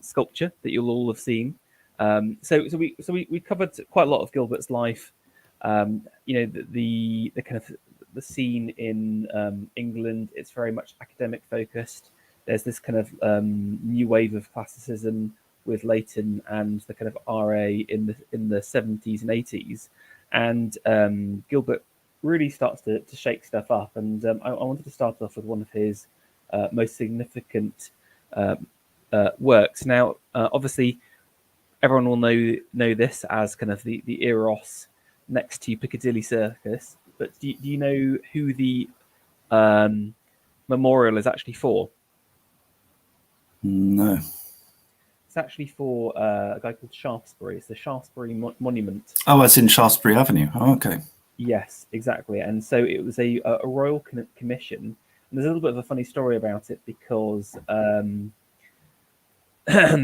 sculpture that you'll all have seen. So we covered quite a lot of Gilbert's life. The kind of the scene in England. It's very much academic focused. There's this kind of new wave of classicism with Leighton and the kind of RA in the 70s and 80s, and Gilbert really starts to shake stuff up. And I wanted to start off with one of his most significant works. Now, obviously, everyone will know this as kind of the Eros next to Piccadilly Circus. But do you know who the memorial is actually for? No. It's actually for a guy called Shaftesbury. It's the Shaftesbury Monument. Oh, it's in Shaftesbury Avenue. Oh, okay. Yes, exactly. And so it was a royal commission. And there's a little bit of a funny story about it because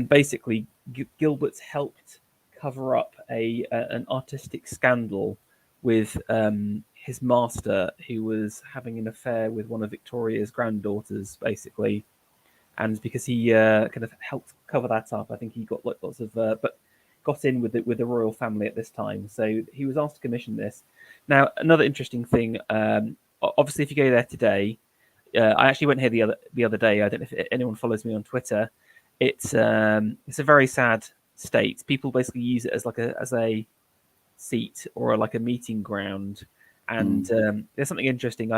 basically Gilbert's helped cover up an artistic scandal with his master, who was having an affair with one of Victoria's granddaughters, basically. And because he kind of helped cover that up, I think he got lots of, but got in with the royal family at this time. So he was asked to commission this. Now, another interesting thing, obviously, if you go there today, I actually went here the other day. I don't know if anyone follows me on Twitter. It's a very sad state. People basically use it as a seat or like a meeting ground. And there's something interesting.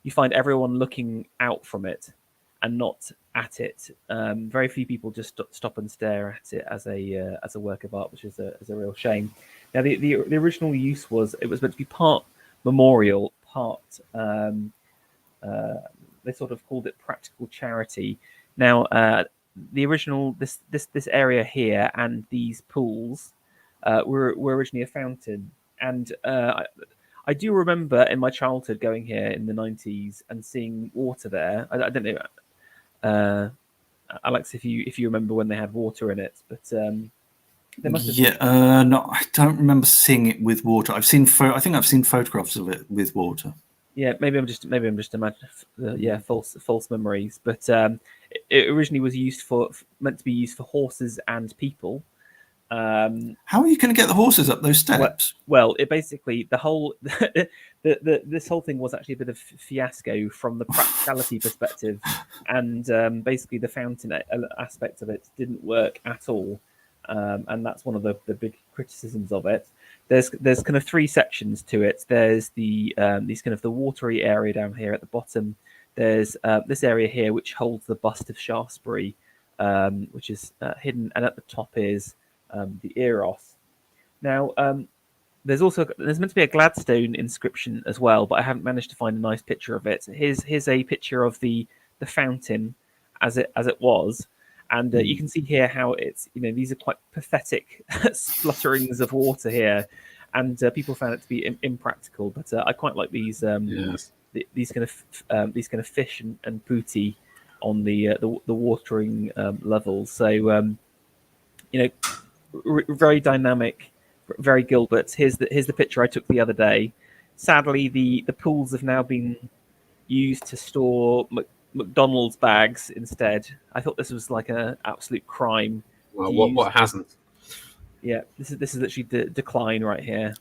You find everyone looking out from it and not at it. Very few people just stop and stare at it as a work of art, which is a real shame. Now, the original use was meant to be part memorial, part they sort of called it practical charity. Now, the original this area here and these pools were originally a fountain, and I do remember in my childhood going here in the 90s and seeing water there. I don't know. Alex, if you remember when they had water in it, but they must have. No, I don't remember seeing it with water. I think I've seen photographs of it with water. Yeah, maybe I'm just imagining false memories. But it originally was meant to be used for horses and people. How are you going to get the horses up those steps? Well, it basically the whole this whole thing was actually a bit of fiasco from the practicality perspective, and basically the fountain aspect of it didn't work at all, and that's one of the big criticisms of it. There's kind of three sections to it. There's the these kind of the watery area down here at the bottom. There's this area here which holds the bust of Shaftesbury, which is hidden, and at the top is the Eros. Now, there's meant to be a Gladstone inscription as well, but I haven't managed to find a nice picture of it. Here's a picture of the fountain as it was, and you can see here how it's these are quite pathetic splutterings of water here, and people found it to be impractical. But I quite like these these kind of fish and putti on the watering levels. So very dynamic, very Gilbert. Here's the picture I took the other day. Sadly, the pools have now been used to store McDonald's bags instead. I thought this was like an absolute crime. Well, what hasn't? Yeah, this is actually the decline right here.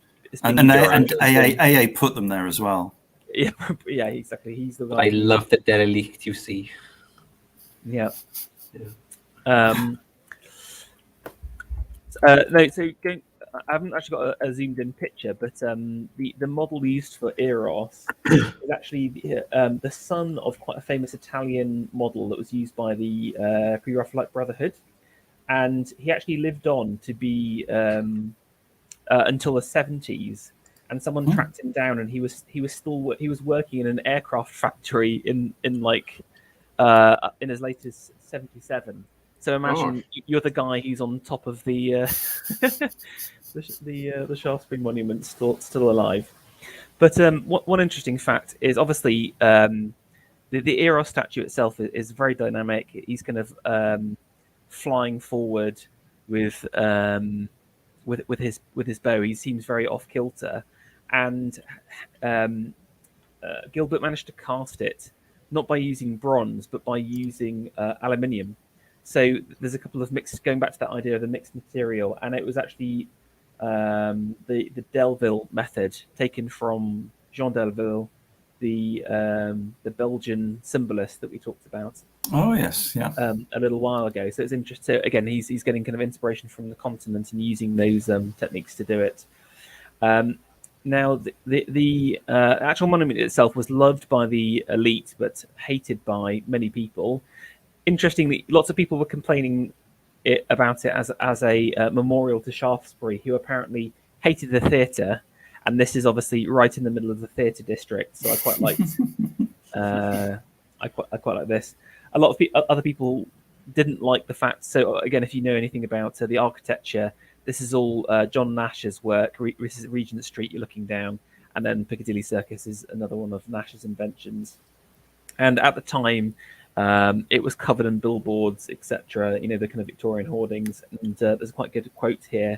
And AA put them there as well. Yeah, yeah, exactly. He's the guy. I love the derelict, you see. Yeah. No, so I haven't actually got a zoomed in picture, but the model used for Eros is actually the son of quite a famous Italian model that was used by the Pre-Raphaelite Brotherhood, and he actually lived on to be until the 70s, and someone tracked him down, and he was working in an aircraft factory in as late as 77. So imagine you're the guy who's on top of the the Shaftesbury Monument, still alive. But one interesting fact is obviously the Eros statue itself is very dynamic. He's kind of flying forward with his bow. He seems very off kilter, and um, Gilbert managed to cast it not by using bronze but by using aluminium. So there's a couple of mixed, going back to that idea of the mixed material, and it was actually the Delville method taken from Jean Delville, the Belgian symbolist that we talked about Oh yes, yeah. a little while ago. So it's interesting. So again, he's getting kind of inspiration from the continent and using those techniques to do it. Now, the actual monument itself was loved by the elite, but hated by many people. Interestingly, lots of people were complaining about it as a memorial to Shaftesbury, who apparently hated the theatre, and this is obviously right in the middle of the theatre district. So I quite liked. I quite like this. A lot of other people didn't like the fact. So again, if you know anything about the architecture, this is all John Nash's work. This is Regent Street. You're looking down, and then Piccadilly Circus is another one of Nash's inventions. And at the time, it was covered in billboards, etc. You know, the kind of Victorian hoardings. And there's a quite good quote here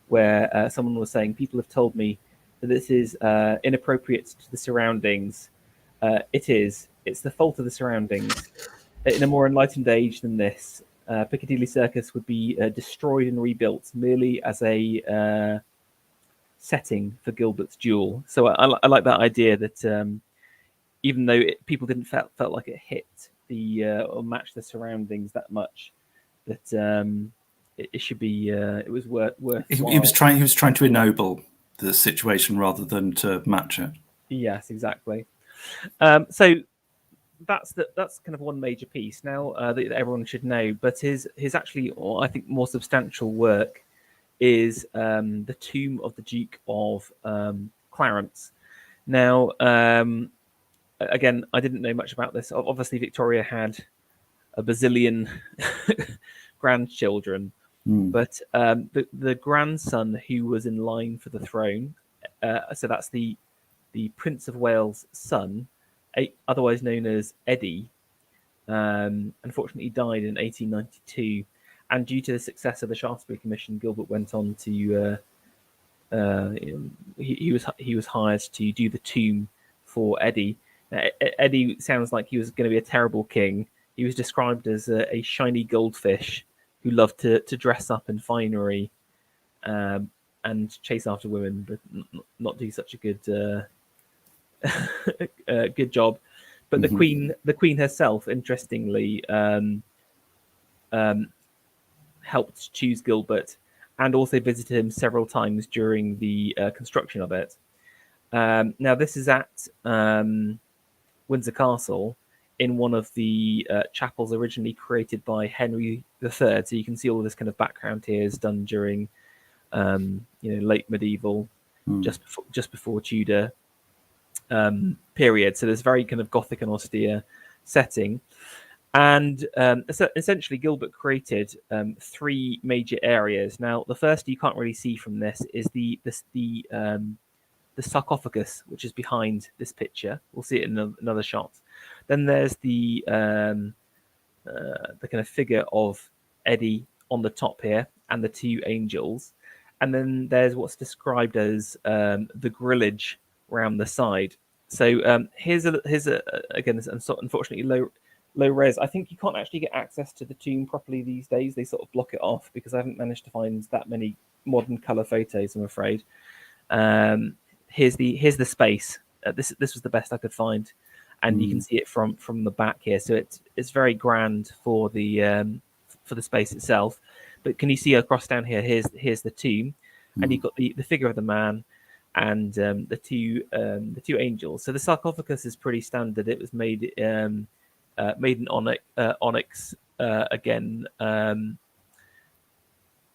where someone was saying, "People have told me that this is inappropriate to the surroundings. It is. It's the fault of the surroundings. In a more enlightened age than this, Piccadilly Circus would be destroyed and rebuilt merely as a setting for Gilbert's duel." So I like that idea that even though people didn't felt like it hit the or matched the surroundings that much, that it should be it was worth. He was trying to ennoble the situation rather than to match it. Yes, exactly. So that's kind of one major piece now that everyone should know. But his actually, or I think, more substantial work is the tomb of the Duke of Clarence. Now, again, I didn't know much about this. Obviously, Victoria had a bazillion grandchildren, but the grandson who was in line for the throne, so that's the Prince of Wales' son, otherwise known as Eddie, unfortunately died in 1892. And due to the success of the Shaftesbury Commission, Gilbert went on to he was hired to do the tomb for Eddie. Now, Eddie sounds like he was going to be a terrible king. He was described as a shiny goldfish who loved to dress up in finery and chase after women, but not do such a good good job. But the queen herself, interestingly, helped choose Gilbert and also visited him several times during the construction of it. Now, this is at Windsor Castle, in one of the chapels originally created by Henry III. So you can see all this kind of background here is done during late medieval, just before Tudor period. So there's very kind of Gothic and austere setting. And essentially, Gilbert created three major areas. Now, the first you can't really see from this is the sarcophagus, which is behind this picture. We'll see it in another shot. Then there's the kind of figure of Eddie on the top here, and the two angels. And then there's what's described as the grillage around the side. So here's a again, unfortunately low res. I think you can't actually get access to the tomb properly these days. They sort of block it off because I haven't managed to find that many modern color photos, I'm afraid. Here's the space. This was the best I could find, and you can see it from the back here. So it's very grand for the space itself. But can you see across down here? Here's the tomb, and you've got the figure of the man and the two angels. So the sarcophagus is pretty standard. It was made in onyx again.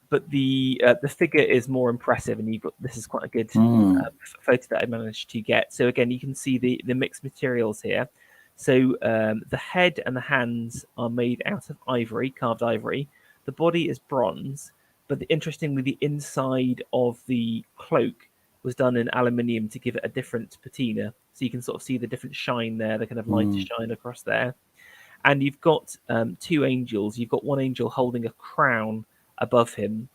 But the figure is more impressive, and this is quite a good photo that I managed to get. So again, you can see the mixed materials here. So the head and the hands are made out of ivory, carved ivory. The body is bronze, but interestingly, the inside of the cloak was done in aluminium to give it a different patina. So you can sort of see the different shine there, the kind of lighter shine across there. And you've got two angels. You've got one angel holding a crown above him,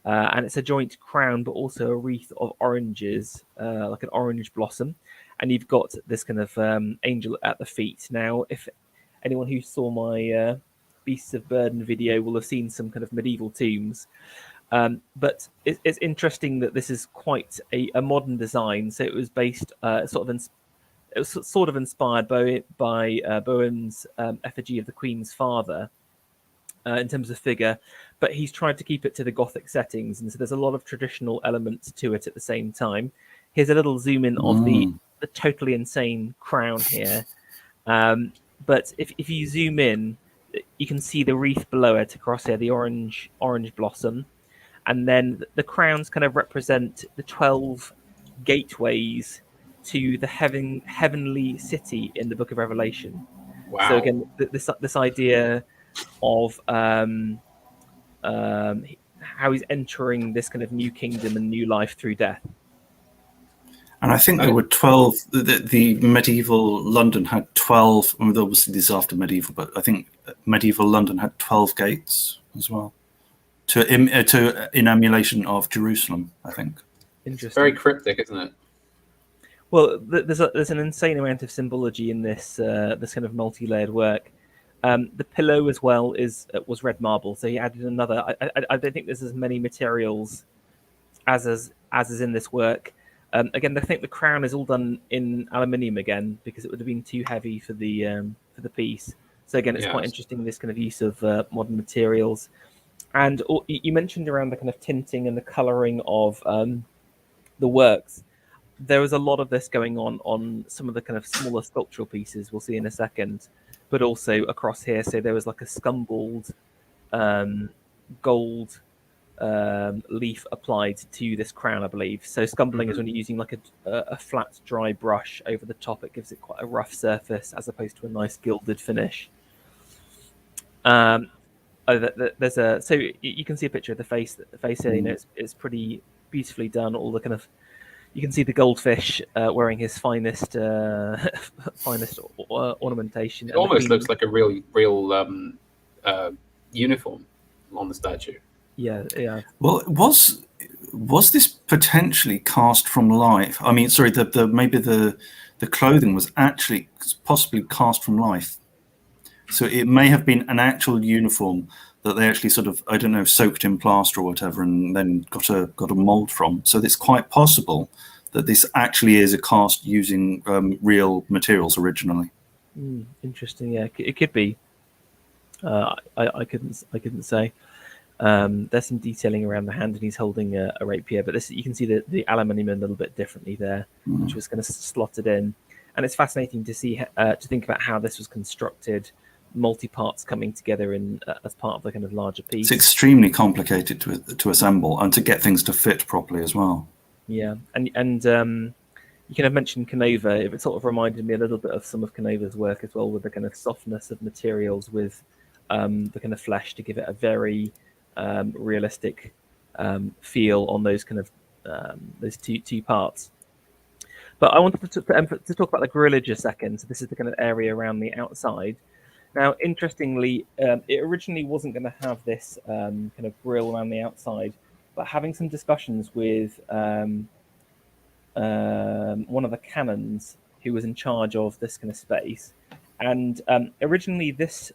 and it's a joint crown, but also a wreath of oranges, like an orange blossom. And you've got this kind of angel at the feet. Now, if anyone who saw my Beasts of Burden video will have seen some kind of medieval tombs. But it's interesting that this is quite a modern design. So it was based it was sort of inspired by Bowen's effigy of the Queen's father in terms of figure, but he's tried to keep it to the Gothic settings, and so there's a lot of traditional elements to it at the same time. Here's a little zoom in of the totally insane crown here, but if you zoom in, you can see the wreath below it across here, the orange blossom, and then the crowns kind of represent the 12 gateways to the heavenly city in the Book of Revelation. Wow. So again, this idea of how he's entering this kind of new kingdom and new life through death. And I think there were 12. The medieval London had 12. I mean, obviously, this is after medieval, but I think medieval London had 12 gates as well, in emulation of Jerusalem. I think. Interesting. It's very cryptic, isn't it? Well, there's an insane amount of symbology in this this kind of multi-layered work. The pillow as well was red marble, so he added another. I don't think there's as many materials as is in this work. Again, I think the crown is all done in aluminium again because it would have been too heavy for the piece. So again, it's quite interesting, this kind of use of modern materials. And you mentioned around the kind of tinting and the colouring of the works. There was a lot of this going on some of the kind of smaller sculptural pieces we'll see in a second, but also across here. So there was like a scumbled gold leaf applied to this crown, I believe. So scumbling is when you're using like a flat, dry brush over the top. It gives it quite a rough surface as opposed to a nice gilded finish. There's so you can see a picture of the face. The face here, you know, it's pretty beautifully done. All the kind of, you can see the goldfish wearing his finest ornamentation. It almost looks like a real uniform on the statue. Yeah. Well, was this potentially cast from life? I mean, sorry, maybe the clothing was actually possibly cast from life. So it may have been an actual uniform that they actually sort of, I don't know, soaked in plaster or whatever, and then got a mold from. So it's quite possible that this actually is a cast using real materials originally. Interesting. Yeah, it could be. I couldn't say. There's some detailing around the hand, and he's holding a rapier. But this, you can see the aluminium a little bit differently there, which was kind of slotted in. And it's fascinating to see to think about how this was constructed, multi-parts coming together in as part of the kind of larger piece. It's extremely complicated to assemble and to get things to fit properly as well. Yeah, and you kind of mentioned Canova. It sort of reminded me a little bit of some of Canova's work as well, with the kind of softness of materials, with the kind of flesh to give it a very realistic feel on those kind of those two parts. But I wanted to talk about the grillage a second. So this is the kind of area around the outside. Now, interestingly, it originally wasn't going to have this kind of grill around the outside, but having some discussions with one of the canons who was in charge of this kind of space, and originally this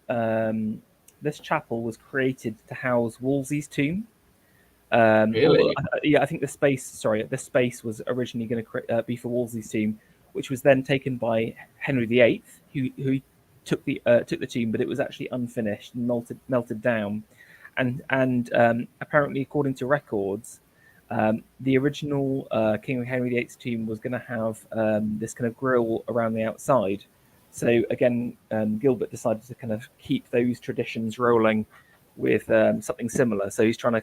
chapel was created to house Wolsey's tomb. Really? I think this space was originally going to be for Wolsey's tomb, which was then taken by Henry VIII, who took the tomb, but it was actually unfinished and melted down. And apparently, according to records, the original King Henry VIII's tomb was going to have this kind of grille around the outside. So again, Gilbert decided to kind of keep those traditions rolling with something similar. So he's trying to.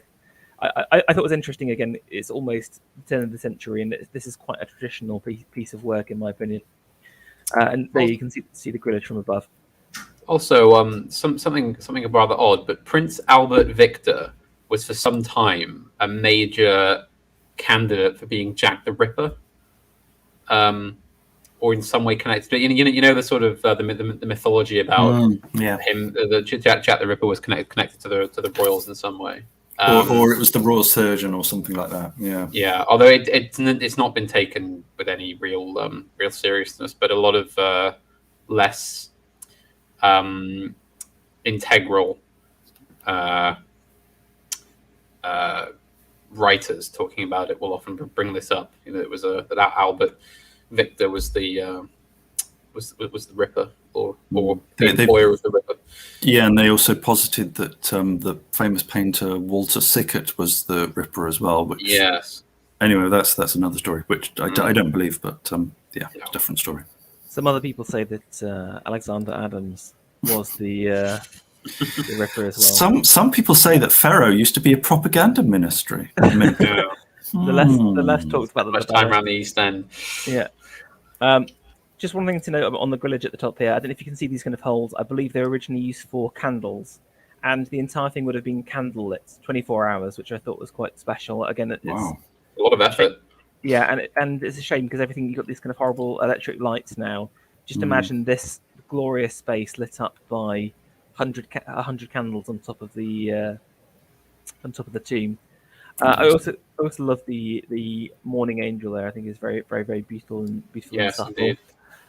I thought it was interesting. Again, it's almost the turn of the century, and this is quite a traditional piece of work, in my opinion. And there you can see the grillage from above. Also, something rather odd, but Prince Albert Victor was for some time a major candidate for being Jack the Ripper, or in some way connected to it. You know the sort of the mythology about Yeah. him. Jack the Ripper was connected to the royals in some way. Or it was the royal surgeon or something like that. Yeah. Yeah, although it's not been taken with any real seriousness, but a lot of less integral writers talking about it will often bring this up. You know, it was that Albert Victor was the Ripper, or the employer of the Ripper. Yeah, and they also posited that the famous painter Walter Sickert was the Ripper as well. Which, yes. Anyway, that's another story, which I don't believe, but yeah, it's a different story. Some other people say that Alexander Adams was the Ripper as well. Some people say that Pharaoh used to be a propaganda ministry. Yeah. The less talked about, much time around the East End. Yeah. Just one thing to note on the grillage at the top here. I don't know if you can see these kind of holes. I believe they were originally used for candles, and the entire thing would have been candlelit 24 hours, which I thought was quite special. Again, it's Wow. A lot of effort. Yeah, and it's a shame because everything, you've got these kind of horrible electric lights now. Just imagine this glorious space lit up by 100 candles on top of the tomb. I also love the morning angel there. I think is very, very, very beautiful and subtle. Indeed.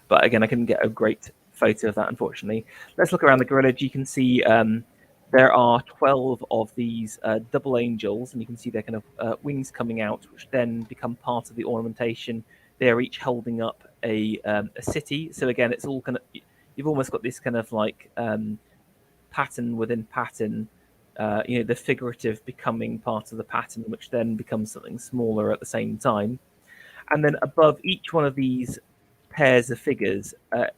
But again, I couldn't get a great photo of that, unfortunately. Let's look around the grillage. You can see there are 12 of these double angels, and you can see their kind of wings coming out, which then become part of the ornamentation. They're each holding up a city. So again, it's all kind of, you've almost got this kind of like pattern within pattern. The figurative becoming part of the pattern, which then becomes something smaller at the same time. And then above each one of these pairs of figures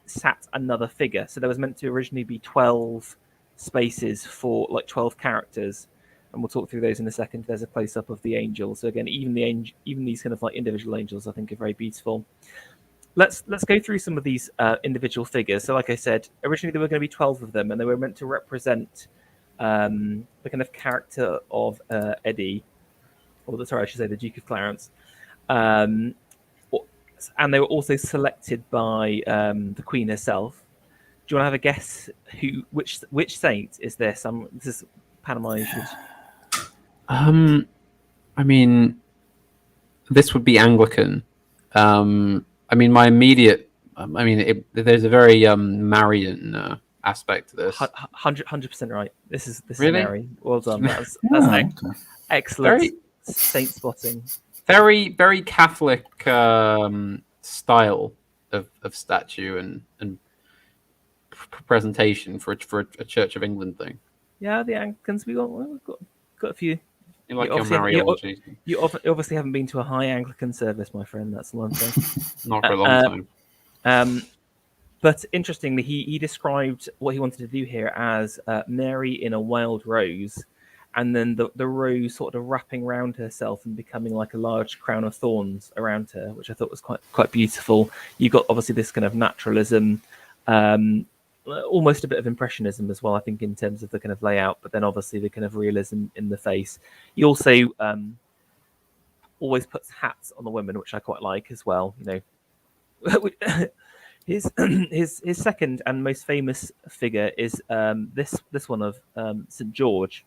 sat another figure. So there was meant to originally be 12 spaces for like 12 characters, and we'll talk through those in a second. There's a close-up of the angel. So again, even these kind of like individual angels, I think, are very beautiful. Let's go through some of these individual figures. So like I said, originally there were going to be 12 of them, and they were meant to represent the kind of character of Eddie, I should say the Duke of Clarence. And they were also selected by the Queen herself. Do you want to have a guess which saint is this? This is Panama. I mean, this would be Anglican. I mean, my immediate. There's a very Marian aspect to this. 100% right. This is Really? Mary. Well done. That's excellent. Very saint spotting. Very, very Catholic style of statue and presentation for a Church of England thing. Yeah, the Anglicans. We've got a few. You like your Mariology. You obviously haven't been to a high Anglican service, my friend. That's the one thing. Not for a long time. But interestingly, he described what he wanted to do here as Mary in a wild rose, and then the rose sort of wrapping around herself and becoming like a large crown of thorns around her, which I thought was quite beautiful. You've got obviously this kind of naturalism, almost a bit of impressionism as well, I think, in terms of the kind of layout, but then obviously the kind of realism in the face. He also always puts hats on the women, which I quite like as well. You know, his second and most famous figure is this one of St. George.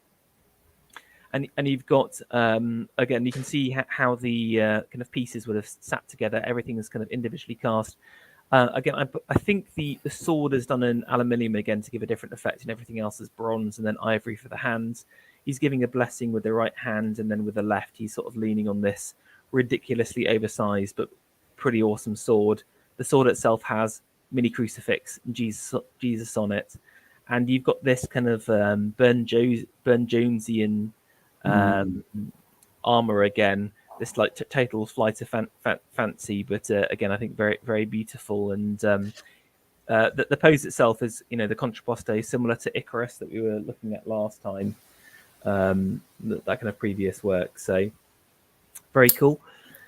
And you've got, again, you can see how the kind of pieces would have sat together. Everything is kind of individually cast. Again, I think the sword is done in aluminium again to give a different effect, and everything else is bronze, and then ivory for the hands. He's giving a blessing with the right hand, and then with the left, he's sort of leaning on this ridiculously oversized but pretty awesome sword. The sword itself has mini crucifix and Jesus on it, and you've got this kind of Burne Jonesian armor again. This like total flight of fancy, but again, I think very, very beautiful. And the pose itself is, you know, the contrapposto, similar to Icarus that we were looking at last time. That kind of previous work. So very cool.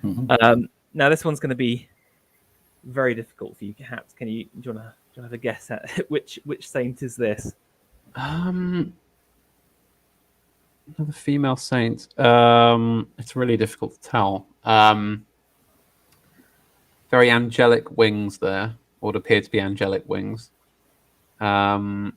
Mm-hmm. Now this one's going to be very difficult for you, perhaps. Do you want to have a guess at which saint is this? Another female saint. It's really difficult to tell. Very angelic wings there, or would appear to be angelic wings. There's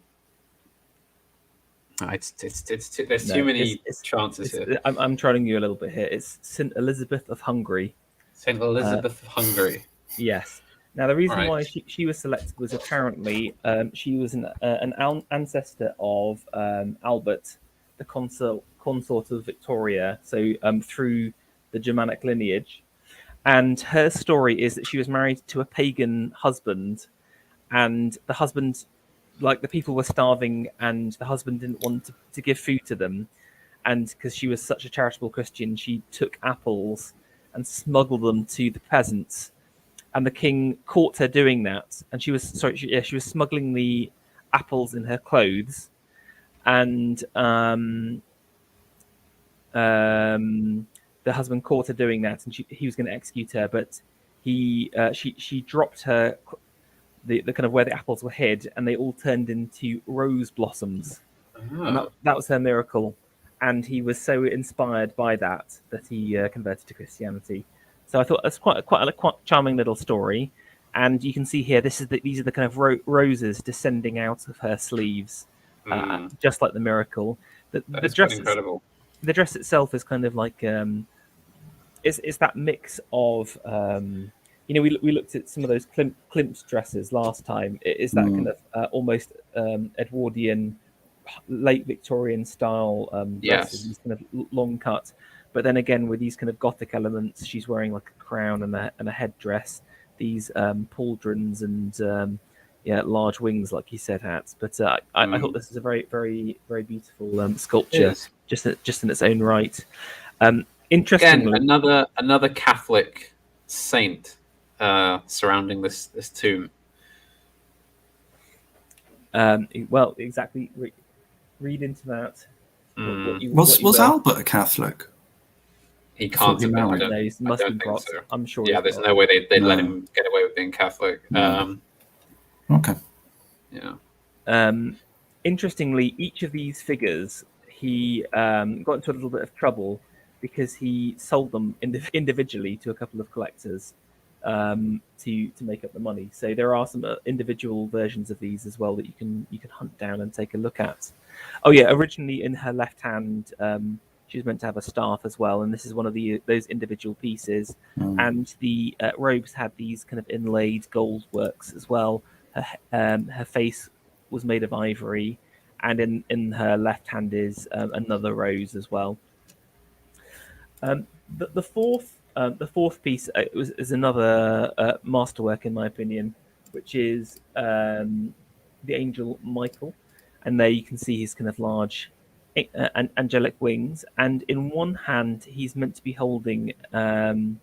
too many chances here. I'm trolling you a little bit here. It's St. Elizabeth of Hungary. St. Elizabeth of Hungary. Yes. Now, the reason Right. why she was selected was apparently she was an ancestor of Albert, the consort of Victoria, so through the Germanic lineage. And her story is that she was married to a pagan husband, and the husband, like the people were starving, and the husband didn't want to give food to them. And because she was such a charitable Christian, she took apples and smuggled them to the peasants. And the king caught her doing that, and she was smuggling the apples in her clothes, and the husband caught her doing that, and he was going to execute her, but she dropped her the kind of where the apples were hid, and they all turned into rose blossoms, and that was her miracle. And he was so inspired by that he converted to Christianity. So I thought that's quite a charming little story. And you can see here, these are the kind of roses descending out of her sleeves, just like the miracle. The dress, incredible. The dress itself is kind of like it's that mix of we looked at some of those Klimt's dresses last time. It is that kind of almost Edwardian, late Victorian style dresses, these kind of long cut. But then again, with these kind of Gothic elements, she's wearing like a crown and a headdress, these pauldrons and large wings, like you said, hats. But I thought this is a very, very, very beautiful sculpture, just in its own right. Interestingly, again, another Catholic saint surrounding this tomb. Well, exactly. Read into that. Was Albert a Catholic? He can't have been. No, he must have been. So. I'm sure. Yeah, there's no way they'd let him get away with being Catholic. Okay. Yeah. Interestingly, each of these figures, he got into a little bit of trouble because he sold them individually to a couple of collectors to make up the money. So there are some individual versions of these as well that you can hunt down and take a look at. Oh yeah, originally in her left hand, she was meant to have a staff as well, and this is one of those individual pieces. And the robes had these kind of inlaid gold works as well. Her face was made of ivory, and in her left hand is another rose as well. The fourth piece is another masterwork in my opinion, which is the angel Michael, and there you can see his kind of large angelic wings, and in one hand he's meant to be holding I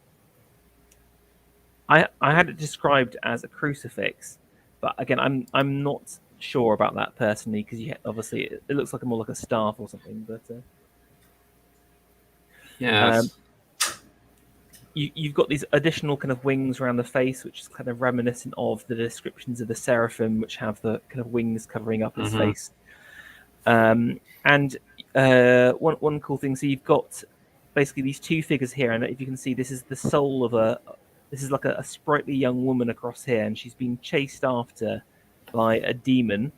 had it described as a crucifix, but again I'm not sure about that personally, because obviously it looks like more like a staff or something, but you've got these additional kind of wings around the face, which is kind of reminiscent of the descriptions of the seraphim, which have the kind of wings covering up his face. And one cool thing, so you've got basically these two figures here, and if you can see, this is the soul of this is like a sprightly young woman across here, and she's been chased after by a demon.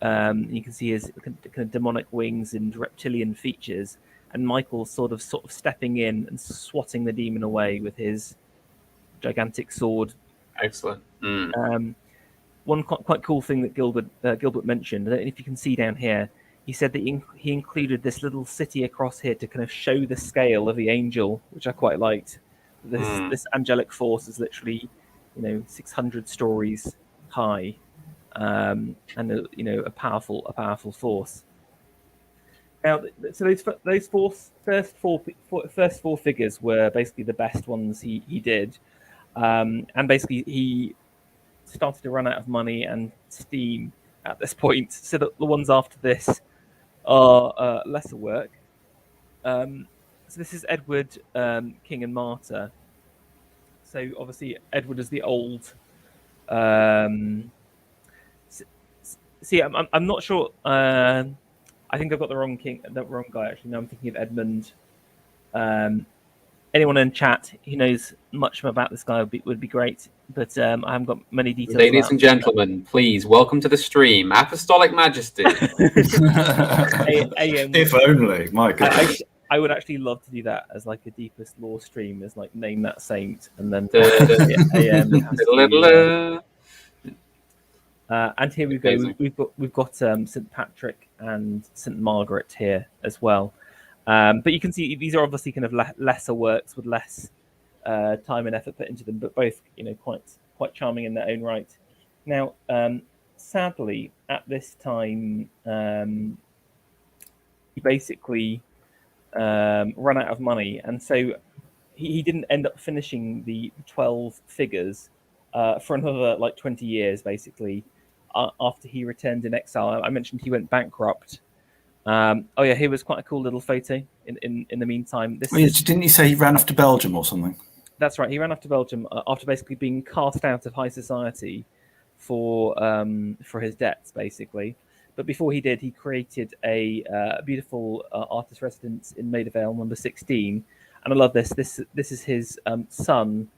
You can see his kind of demonic wings and reptilian features, and Michael's sort of stepping in and swatting the demon away with his gigantic sword. Excellent. One quite cool thing that Gilbert mentioned, I don't know if you can see down here, he said that he included this little city across here to kind of show the scale of the angel, which I quite liked. This angelic force is literally, 600 stories high, and a powerful force. Now, so those first four figures were basically the best ones he did, and basically he started to run out of money and steam at this point, so that the ones after this are lesser work. So this is Edward, King and Martyr. So obviously Edward is the old. See, I'm not sure. I think I've got the wrong guy actually. No, I'm thinking of Edmund. Anyone in chat who knows much about this guy would be great, but I haven't got many details. Ladies and gentlemen, please welcome to the stream, Apostolic Majesty. If only, my goodness. I would actually love to do that as like a deepest lore stream, as like name that saint and then and here we go. We've got St. Patrick and St. Margaret here as well. But you can see these are obviously kind of lesser works with less time and effort put into them, but both quite charming in their own right. Now, sadly, at this time, he basically run out of money, and so he didn't end up finishing the 12 figures for another like 20 years, basically. After he returned in exile, I mentioned he went bankrupt. Here was quite a cool little photo. In the meantime, didn't you say he ran off to Belgium or something? That's right. He ran off to Belgium after basically being cast out of high society for his debts, basically. But before he did, he created a beautiful artist residence in Maida Vale, number 16. And I love this. This is his son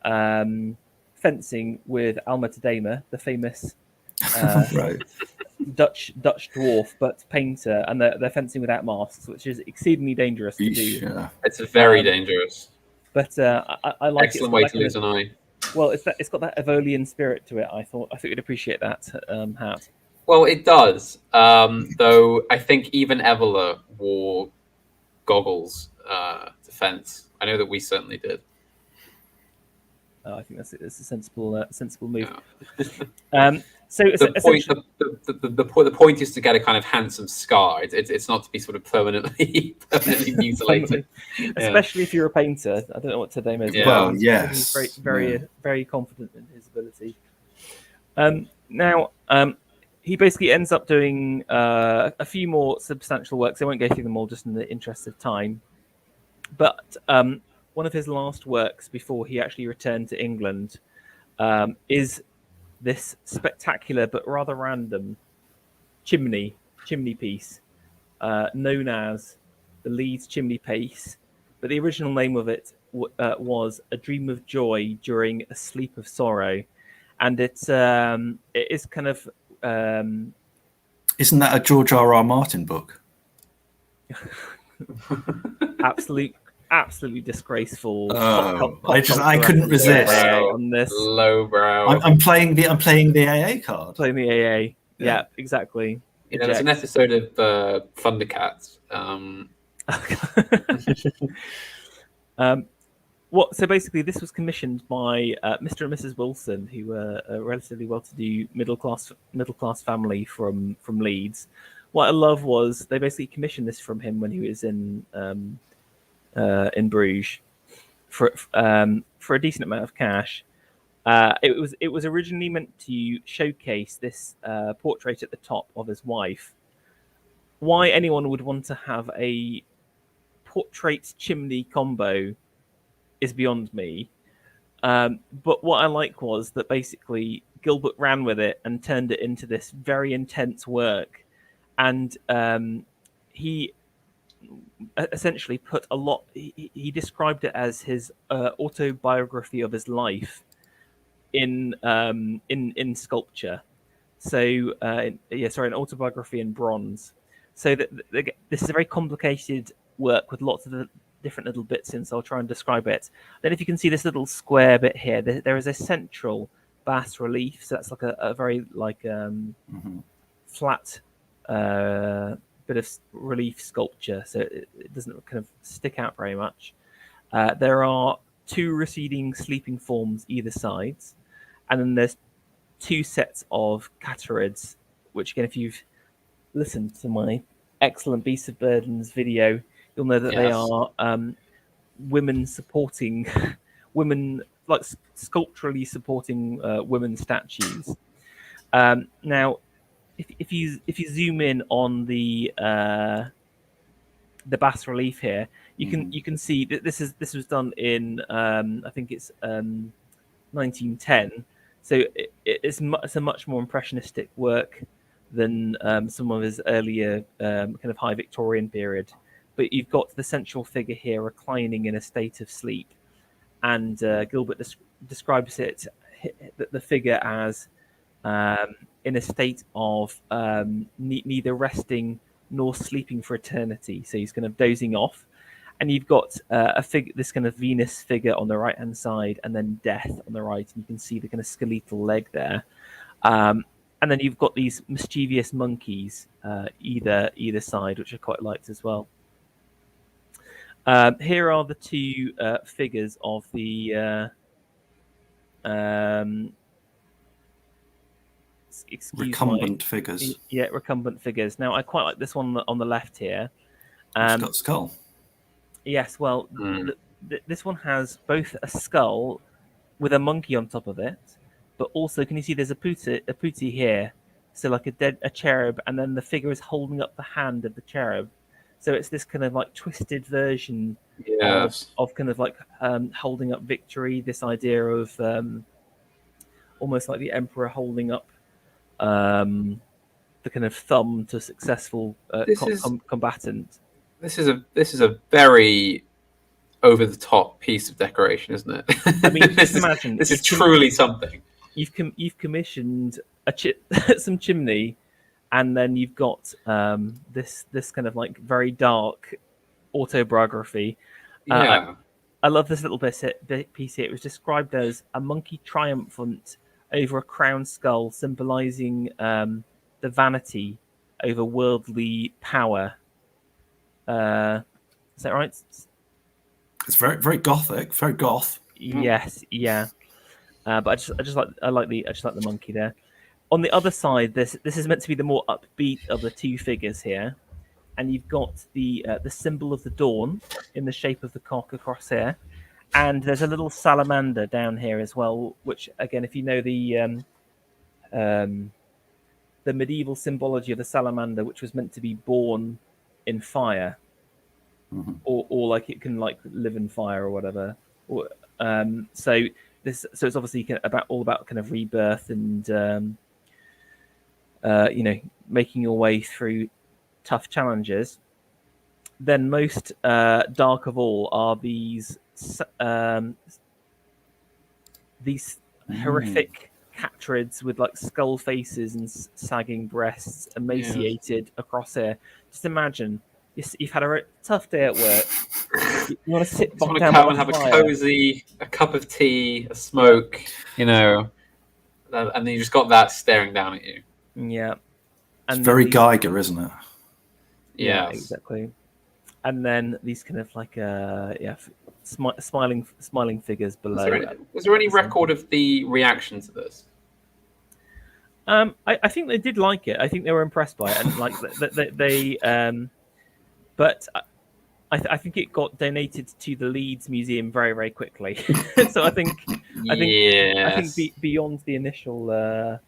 fencing with Alma Tadema, the famous right. Dutch dwarf, but painter, and they're fencing without masks, which is exceedingly dangerous to do. Yeah. It's very dangerous. But I like excellent way to lose an eye. Well, it's got that Evolian spirit to it. I thought you'd appreciate that hat. Well, it does. Though I think even Evola wore goggles to fence. I know that we certainly did. I think that's a sensible move. Yeah. So the point is to get a kind of handsome scar. It's not to be sort of permanently mutilated. Especially if you're a painter. I don't know what Tadema is. Yeah. Well, yes. He's very confident in his ability. Now, he basically ends up doing a few more substantial works. I won't go through them all just in the interest of time. But one of his last works before he actually returned to England is this spectacular but rather random chimney piece known as the Leeds Chimney Piece. But the original name of it was A Dream of Joy During a Sleep of Sorrow. And it is kind of... Isn't that a George R.R. Martin book? Absolutely disgraceful. I couldn't resist on this. Lowbrow. I'm playing the AA card. Playing the AA. Yeah, exactly. You know, there's an episode of Thundercats. So basically, this was commissioned by Mr. and Mrs. Wilson, who were a relatively well-to-do middle class family from Leeds. What I love was they basically commissioned this from him when he was in Bruges for a decent amount of cash. It was originally meant to showcase this portrait at the top of his wife. Why anyone would want to have a portrait chimney combo is beyond me. But what I like was that basically Gilbert ran with it and turned it into this very intense work, and he essentially put a lot. He described it as his autobiography of his life in sculpture. So an autobiography in bronze. So this is a very complicated work with lots of different little bits in. So I'll try and describe it. Then, if you can see this little square bit here, there is a central bas relief. So that's like a very flat bit of relief sculpture, so it doesn't kind of stick out very much. There are two receding sleeping forms either sides, and then there's two sets of caterids, which again, if you've listened to my excellent Beasts of Burdens video, you'll know that they are women supporting women, like sculpturally supporting women statues. Now, if you zoom in on the bas relief here, you can see that this was done in I think it's 1910. So it's a much more impressionistic work than some of his earlier kind of high Victorian period. But you've got the central figure here reclining in a state of sleep, and Gilbert describes the figure as in a state of neither resting nor sleeping for eternity. So he's kind of dozing off, and you've got this kind of Venus figure on the right hand side, and then Death on the right, and you can see the kind of skeletal leg there. And then you've got these mischievous monkeys either side, which I quite liked as well. Here are the two figures of the recumbent figures. Yeah, recumbent figures. Now, I quite like this one on the left here. It's got a skull. Yes, well, this one has both a skull with a monkey on top of it, but also, can you see there's a putti here? So like a cherub, and then the figure is holding up the hand of the cherub. So it's this kind of like twisted version of kind of like holding up victory. This idea of almost like the emperor holding up the kind of thumb to a successful combatant. This is a very over the top piece of decoration, isn't it? I mean, just imagine this is truly something. You've commissioned some chimney, and then you've got this kind of like very dark autobiography. Yeah. I love this little piece here. It was described as a monkey triumphant over a crowned skull, symbolizing the vanity over worldly power. Is that right? It's very, very gothic, very goth. Yes, yeah. But I just like the monkey there. On the other side, this is meant to be the more upbeat of the two figures here, and you've got the symbol of the dawn in the shape of the cock across here, and there's a little salamander down here as well. Which again, if you know the medieval symbology of the salamander, which was meant to be born in fire, or like it can like live in fire or whatever. So it's obviously all about kind of rebirth and making your way through tough challenges. Then most dark of all are these horrific catrids with like skull faces and sagging breasts, emaciated across here. Just imagine you've had a tough day at work. You want to sit back down and have a cozy, a cup of tea, a smoke, and then you just got that staring down at you. Yeah, and it's very Geiger, isn't it? Yeah, exactly. And then these kind of like smiling figures below. Was there any record of the reaction to this? I think they did like it. I think they were impressed by it, and like they but I think it got donated to the Leeds Museum very, very quickly. So I think beyond the initial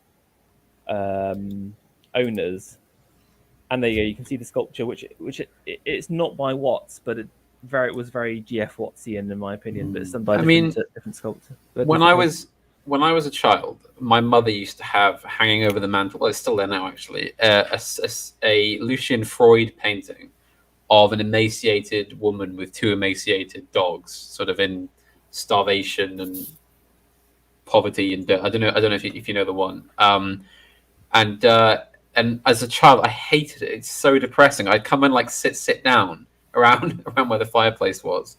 owners, and there you go. You can see the sculpture, which it's not by Watts, but it was very GF Wattsian in my opinion. But it's done by different sculptor. When I was a child, my mother used to have hanging over the mantle. Well, it's still there now, actually. A Lucian Freud painting of an emaciated woman with two emaciated dogs, sort of in starvation and poverty and I don't know if you know the one. And as a child, I hated it. It's so depressing. I'd come and like sit down around where the fireplace was,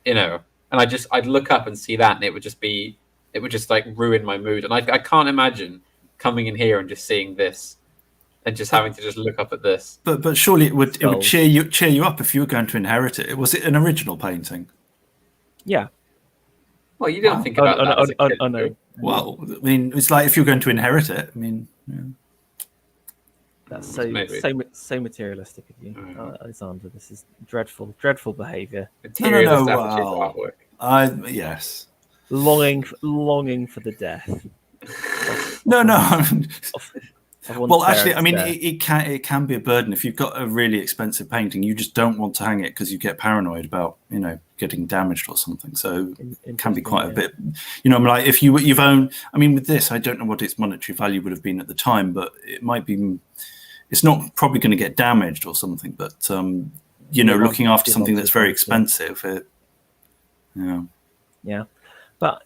and I'd look up and see that, and it would just like ruin my mood. And I can't imagine coming in here and just seeing this. And just having to just look up at this, but surely it would cheer you up if you were going to inherit it. Was it an original painting? Yeah. Well, you don't think about that as a kid. No. Well, I mean, it's like if you're going to inherit it. I mean, that's so materialistic of you, Alexander. This is dreadful behaviour. No. Yes. Longing for the death. No. Well, actually, I mean, it can be a burden if you've got a really expensive painting. You just don't want to hang it because you get paranoid about getting damaged or something. So it can be quite a bit. Like if you've owned. I mean, with this, I don't know what its monetary value would have been at the time, but it might be. It's not probably going to get damaged or something. But looking after something that's very expensive, yeah. But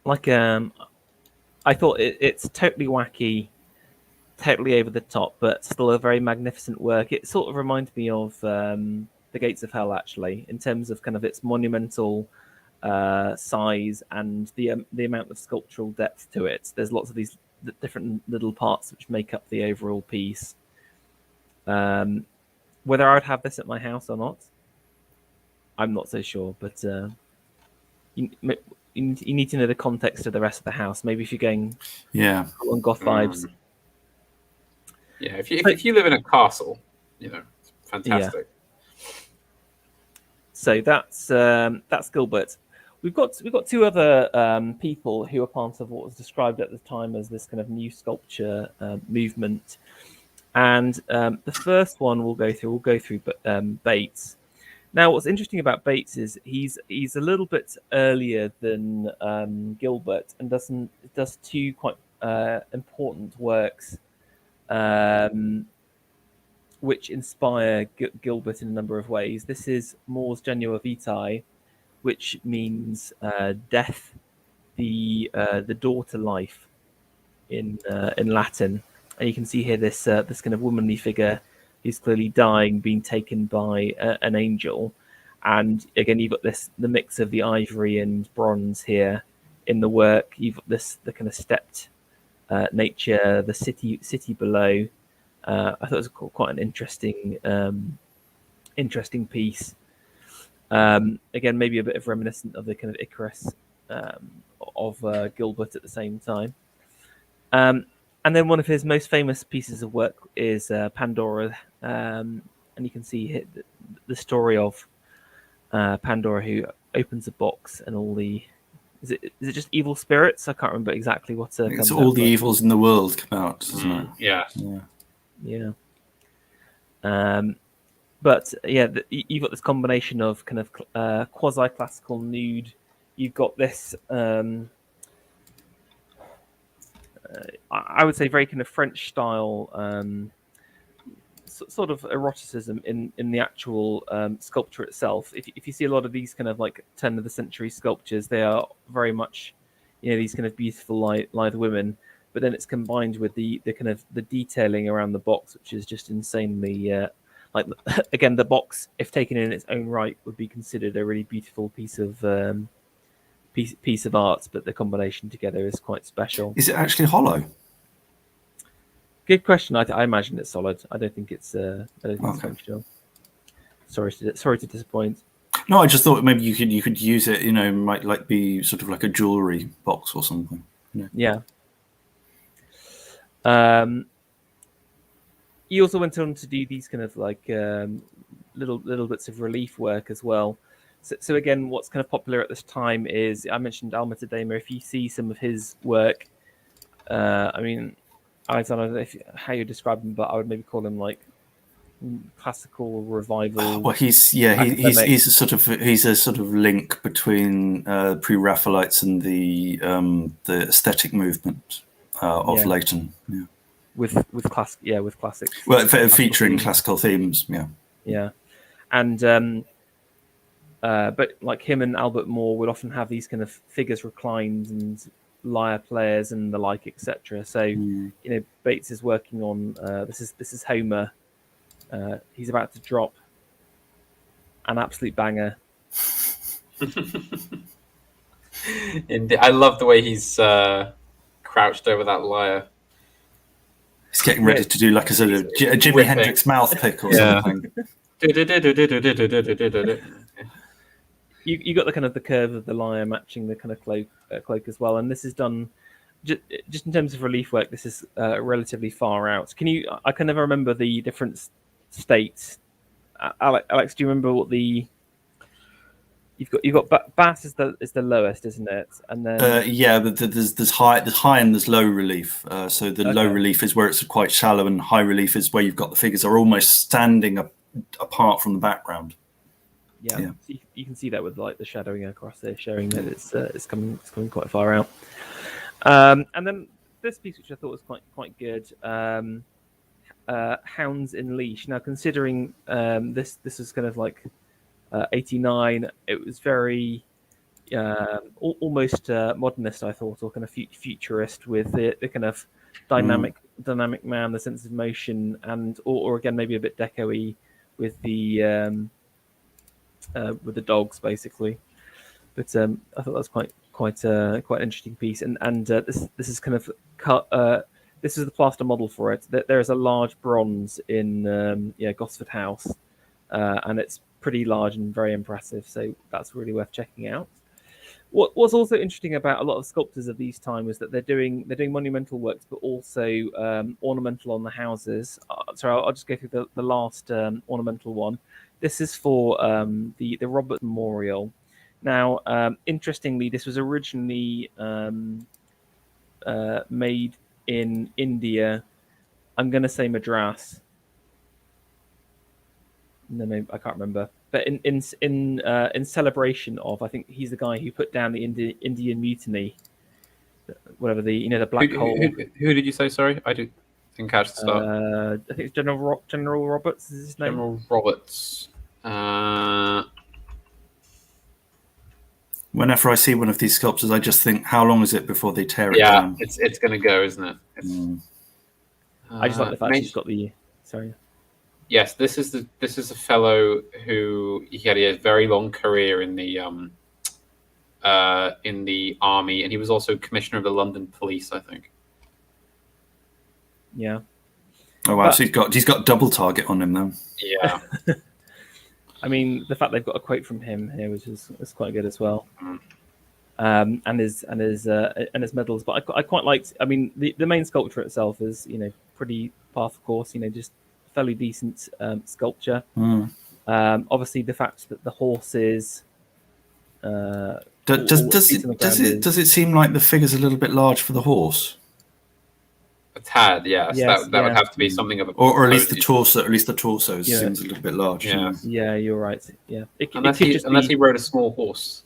like, I thought it's totally wacky. Totally over the top, but still a very magnificent work. It sort of reminds me of The Gates of Hell, actually, in terms of kind of its monumental size and the amount of sculptural depth to it. There's lots of these different little parts which make up the overall piece. Whether I would have this at my house or not, I'm not so sure. But you need to know the context of the rest of the house. Maybe if you're going on goth vibes. Yeah, if you live in a castle, it's fantastic. Yeah. So that's Gilbert. We've got two other people who are part of what was described at the time as this kind of new sculpture movement, and the first one we'll go through Bates. Now, what's interesting about Bates is he's a little bit earlier than Gilbert and does two quite important works. Which inspire Gilbert in a number of ways. This is Mors Genua Vitae, which means death, the door to life in Latin. And you can see here this kind of womanly figure who's clearly dying, being taken by an angel. And again, you've got the mix of the ivory and bronze here in the work. You've got the kind of stepped nature, the city below. I thought it was quite an interesting piece. Again, maybe a bit of reminiscent of the kind of Icarus of Gilbert at the same time. And then one of his most famous pieces of work is Pandora, and you can see here the story of Pandora, who opens a box and all the. Is it just evil spirits? I can't remember exactly what. It's all the evils in the world come out, isn't it? Yeah. But yeah, you've got this combination of kind of quasi-classical nude. You've got this, I would say, very kind of French style, sort of eroticism in the actual sculpture itself. If you see a lot of these kind of like turn of the century sculptures, they are very much, these kind of beautiful lithe women. But then it's combined with the kind of the detailing around the box, which is just insanely again, the box, if taken in its own right, would be considered a really beautiful piece of art. But the combination together is quite special. Is it actually hollow? Good question. I imagine it's solid. I don't think it's it's functional. Sorry to disappoint. No, I just thought maybe you could use it. Might like be sort of like a jewelry box or something. Yeah. He also went on to do these kind of like little bits of relief work as well. So again, what's kind of popular at this time is, I mentioned Alma Tadema. If you see some of his work, I mean, I don't know how you describe him, but I would maybe call him like classical revival. Well, he's a sort of link between pre-Raphaelites and the aesthetic movement of Leighton. Yeah. With classics. Well, featuring classical themes. Yeah, and but like him and Albert Moore would often have these kind of figures reclined and lyre players and the like, etc. So Bates is working on this is Homer. He's about to drop an absolute banger. Indeed. I love the way he's crouched over that lyre. He's getting ready to do like a sort of Jimi Hendrix mouth pick or something. You got the kind of the curve of the lyre matching the kind of cloak as well, and this is done just in terms of relief work. This is relatively far out. I can never remember the different states. Alex, do you remember what the you've got bass is the lowest, isn't it? And then yeah, but there's high and there's low relief. So the low relief is where it's quite shallow, and high relief is where you've got the figures are almost standing apart from the background. Yeah. So you can see that with like the shadowing across there, showing that it's coming quite far out. And then this piece, which I thought was quite good, Hounds in Leash. Now, considering this is kind of like 89, it was very almost modernist, I thought, or kind of futurist with the kind of dynamic man, the sense of motion, and or again maybe a bit deco-y with the dogs basically. But I thought that was quite an interesting piece, and this is kind of cut. This is the plaster model for it. There is a large bronze in Gosford House, and it's pretty large and very impressive. So that's really worth checking out. What's also interesting about a lot of sculptors of these times is that they're doing monumental works, but also ornamental on the houses. I'll just go through the last ornamental one. This is for the Robert Memorial. Now, interestingly, this was originally made in India. I'm going to say Madras. No, maybe, I can't remember. But in celebration of, I think he's the guy who put down the Indian mutiny, whatever the black hole. Who did you say? Sorry, I didn't catch the start. I think it's General Roberts is his name. General Roberts. Whenever I see one of these sculptures, I just think, how long is it before they tear it down? Yeah, it's going to go, isn't it? I just like the fact he's got the. Sorry. Yes, this is a fellow who he had a very long career in the army, and he was also commissioner of the London Police, I think. Yeah. Oh wow! So he's got double target on him then. Yeah. I mean, the fact they've got a quote from him here, which is quite good as well, and his medals. But I quite liked. I mean, the main sculpture itself is pretty par for course. Just fairly decent sculpture. Obviously, the fact that the horse is. Does it seem like the figure's a little bit large for the horse? A tad, yes. That would have to be something of a, or at least the torso. At least the torso seems a little bit large. Yeah, you're right. Yeah, unless he rode a small horse.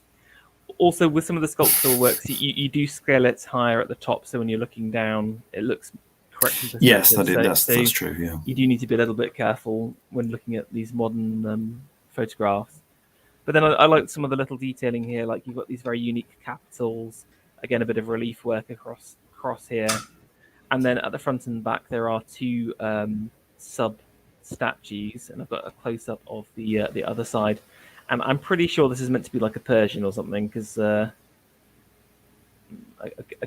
Also, with some of the sculptural works, you do scale it higher at the top, so when you're looking down, it looks correct. Yes, that's true. Yeah, you do need to be a little bit careful when looking at these modern photographs. But then I like some of the little detailing here, like you've got these very unique capitals. Again, a bit of relief work across here. And then at the front and back, there are two sub statues, and I've got a close up of the other side. And I'm pretty sure this is meant to be like a Persian or something, because I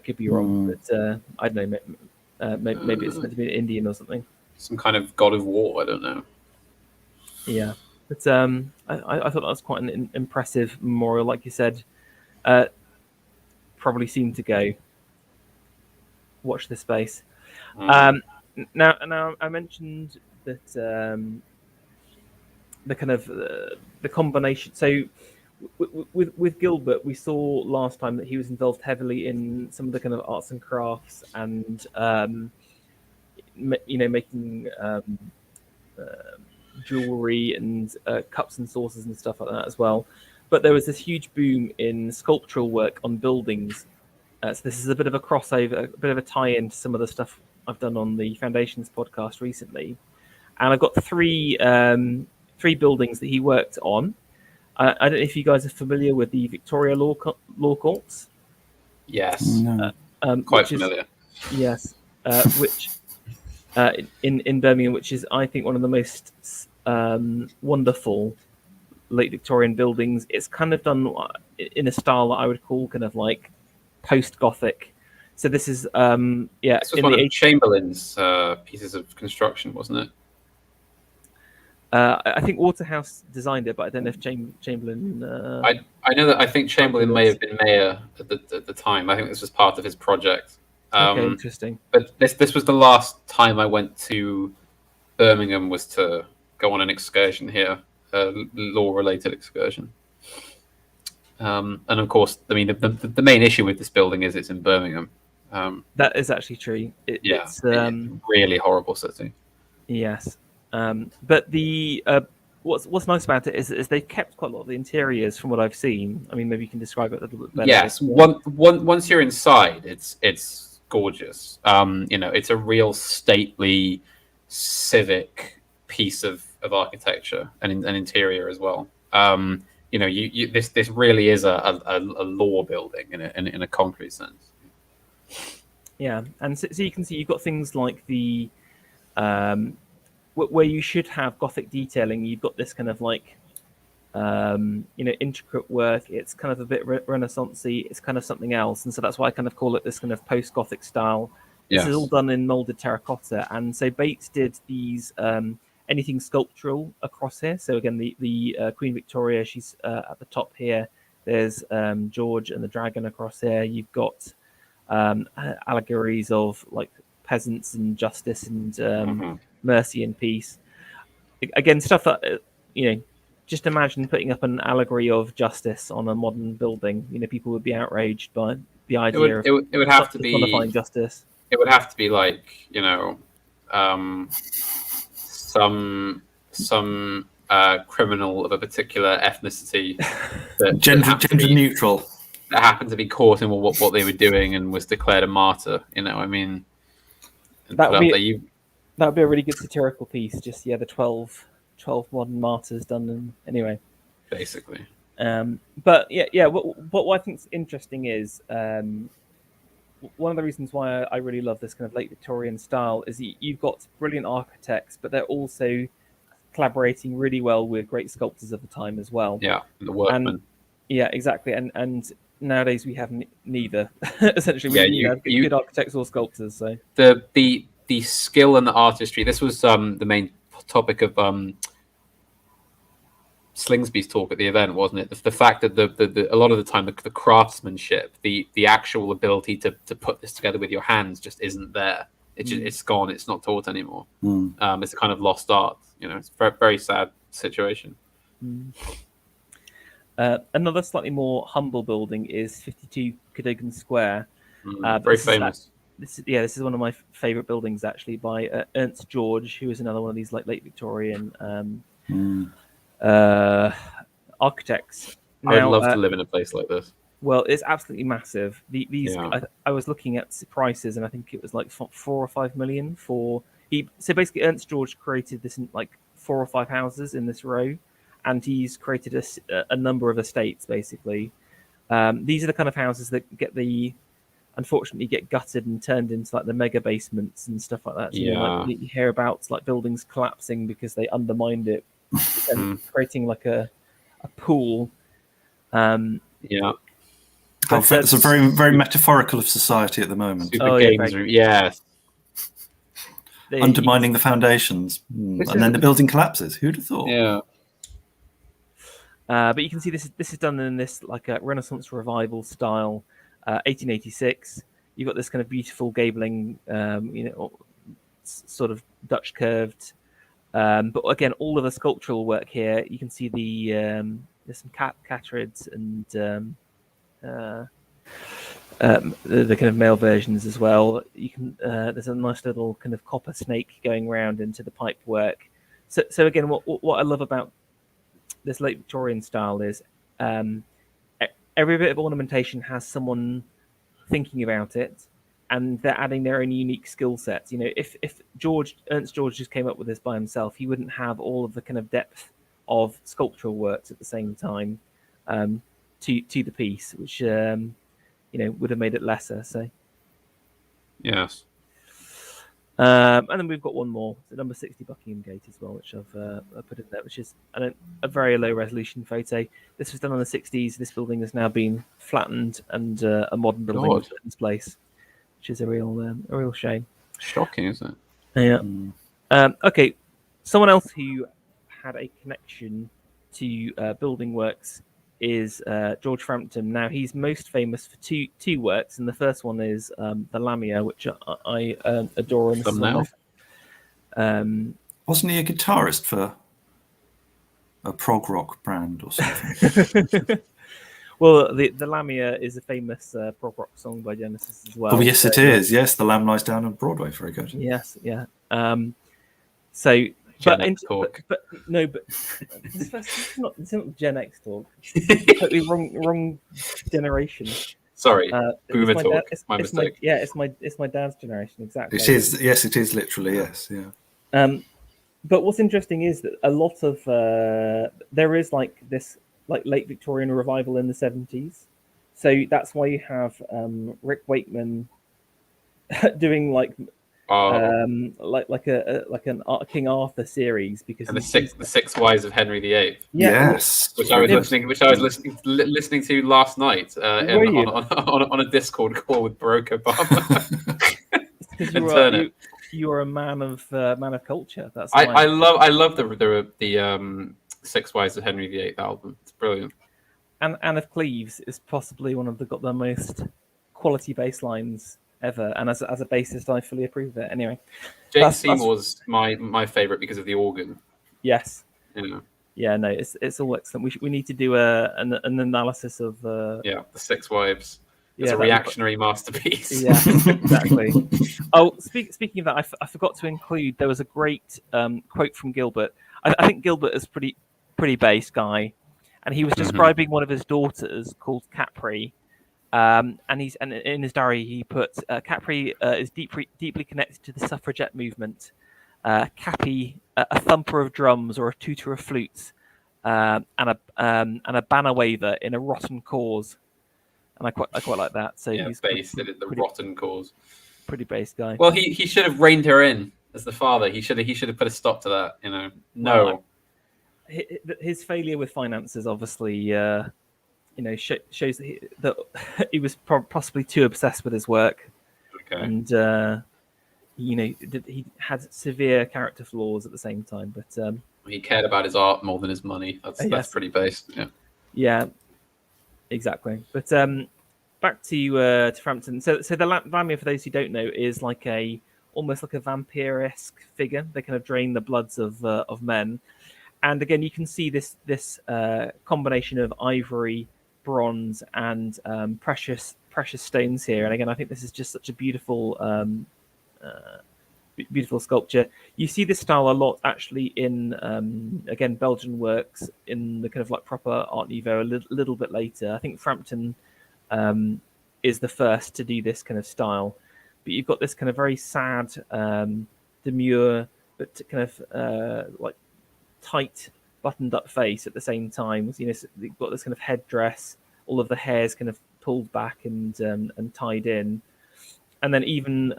could be wrong, but I don't know. Maybe it's meant to be an Indian or something. Some kind of god of war. I don't know. Yeah, but I thought that was quite an impressive memorial, like you said. Probably seemed to go. Watch this space. Now I mentioned that the kind of the combination. So with Gilbert, we saw last time that he was involved heavily in some of the kind of arts and crafts and making jewelry and cups and saucers and stuff like that as well. But there was this huge boom in sculptural work on buildings. So this is a bit of a crossover, a bit of a tie-in to some of the stuff I've done on the Foundations podcast recently. And I've got three buildings that he worked on. I don't know if you guys are familiar with the Victoria Law Courts. Yes, quite familiar. Yes, which in Birmingham, which is I think one of the most wonderful late Victorian buildings. It's kind of done in a style that I would call kind of like post-Gothic. So this is This was one of Chamberlain's pieces of construction, wasn't it? I think Waterhouse designed it, but I don't know if Chamberlain. I know that I think Chamberlain may have been mayor at the time. I think this was part of his project. Okay, interesting. But this was the last time I went to Birmingham, was to go on an excursion here, a law-related excursion. And of course, I mean, the main issue with this building is it's in Birmingham. That is actually true. It's really horrible city. yes, but the what's nice about it is they've kept quite a lot of the interiors from what I've seen. I mean, maybe you can describe it a little bit better. Yes, once you're inside, it's gorgeous. It's a real stately, civic piece of architecture and an interior as well. This really is a law building in a concrete sense. Yeah, and so you can see you've got things like the where you should have Gothic detailing. You've got this kind of like intricate work. It's kind of a bit Renaissance-y. It's kind of something else, and so that's why I kind of call it this kind of post-Gothic style. This is all done in molded terracotta, and so Bates did these anything sculptural across here. So again, the Queen Victoria, she's at the top here. There's George and the dragon across here. You've got allegories of like peasants and justice and mercy and peace. Again, stuff that just imagine putting up an allegory of justice on a modern building. People would be outraged by the idea it would have to be qualifying justice. It would have to be like some criminal of a particular ethnicity that gender neutral that happened to be caught in what they were doing and was declared a martyr. I mean, that would be a really good satirical piece. Just the 12 modern martyrs done anyway. Basically. But what I think is interesting is one of the reasons why I really love this kind of late Victorian style is you've got brilliant architects, but they're also collaborating really well with great sculptors of the time as well. Yeah, the workmen. Yeah, exactly. And nowadays we have neither. Essentially, we have good architects or sculptors. So the skill and the artistry. This was the main topic of Slingsby's talk at the event, wasn't it? The fact that a lot of the time the craftsmanship, the actual ability to put this together with your hands just isn't there. It's gone. It's not taught anymore. It's a kind of lost art. It's a very, very sad situation. Another slightly more humble building is 52 Cadogan Square. Very famous. This is one of my favorite buildings actually, by Ernst George, who is another one of these like late Victorian architects. I'd love to live in a place like this. Well, it's absolutely massive. I was looking at prices, and I think it was like 4 or 5 million for. So basically, Ernst George created this in like 4 or 5 houses in this row, and he's created a number of estates. Basically, these are the kind of houses that unfortunately get gutted and turned into like the mega basements and stuff like that. So, you hear about like buildings collapsing because they undermined it, and creating like a pool. It's a very, very metaphorical of society at the moment. Games room, undermining the foundations, and then the building collapses. Who'd have thought? Yeah. But you can see this is done in this like a Renaissance revival style, 1886. You've got this kind of beautiful gabling, sort of Dutch curved. But again, all of the sculptural work here, you can see there's some caterids and the kind of male versions as well. You can there's a nice little kind of copper snake going round into the pipe work. So again, what I love about this late Victorian style is every bit of ornamentation has someone thinking about it, and they're adding their own unique skill sets. If Ernst George just came up with this by himself, he wouldn't have all of the kind of depth of sculptural works at the same time to the piece, which would have made it lesser. So yes. And then we've got one more, so number 60 Buckingham Gate as well, which I've put in there, which is a very low resolution photo. This was done in the 60s. This building has now been flattened, and a modern building put in its place, which is a real shame. Shocking, isn't it? Yeah. Okay. Someone else who had a connection to building works is George Frampton. Now, he's most famous for two works, and the first one is the Lamia, which I adore. Wasn't he a guitarist for a prog rock brand or something? Well, the Lamia is a famous prog rock song by Genesis as well. Oh, yes, it is. Yes, The Lamb Lies Down on Broadway. Very good. Yes, yeah. So, Gen X talk. but no, but it's not Gen X talk. Totally wrong generation. Sorry, boomer talk. My it's mistake. It's my dad's generation, exactly. It is. Yes, it is literally. Yes, yeah. But what's interesting is that a lot of there is like this like late Victorian revival in the 70s. So that's why you have Rick Wakeman doing like an King Arthur series because and the six wives of Henry VIII. Yeah, yes, which I was listening to last night on a Discord call with Barack Obama. You are a man of culture. That's I love the Six Wives of Henry VIII album. It's brilliant. And Anne of Cleves is possibly one of the most quality bass lines ever. And as a bassist, I fully approve of it. Anyway, Jane Seymour's my favorite because of the organ. Yes. Yeah. Yeah. No, it's all excellent. We need to do an analysis of the Six Wives. It's a reactionary masterpiece. Yeah, exactly. Oh, speaking of that, I forgot to include. There was a great quote from Gilbert. I think Gilbert is pretty bass guy, and he was describing one of his daughters called Capri, and in his diary he put Capri is deeply connected to the suffragette movement. Cappy, a thumper of drums or a tutor of flutes, and a banner waver in a rotten cause. And I quite like that. So he's based the rotten cause. Pretty bass guy. Well, he should have reined her in as the father. He should have put a stop to that. No. Well, his failure with finances obviously, shows that he was possibly too obsessed with his work, and he had severe character flaws at the same time. But he cared about his art more than his money. That's pretty based. Yeah. Yeah. Exactly, but back to Frampton. So the Lamia, for those who don't know, is like almost like a vampire-esque figure. They kind of drain the bloods of men, and again you can see this combination of ivory, bronze, and precious stones here. And again, I think this is just such a beautiful sculpture. You see this style a lot actually in again Belgian works in the kind of like proper Art Nouveau a little bit later. I think Frampton is the first to do this kind of style, but you've got this kind of very sad, demure, but kind of like tight, buttoned up face at the same time. You've got this kind of headdress, all of the hair's kind of pulled back and tied in, and then even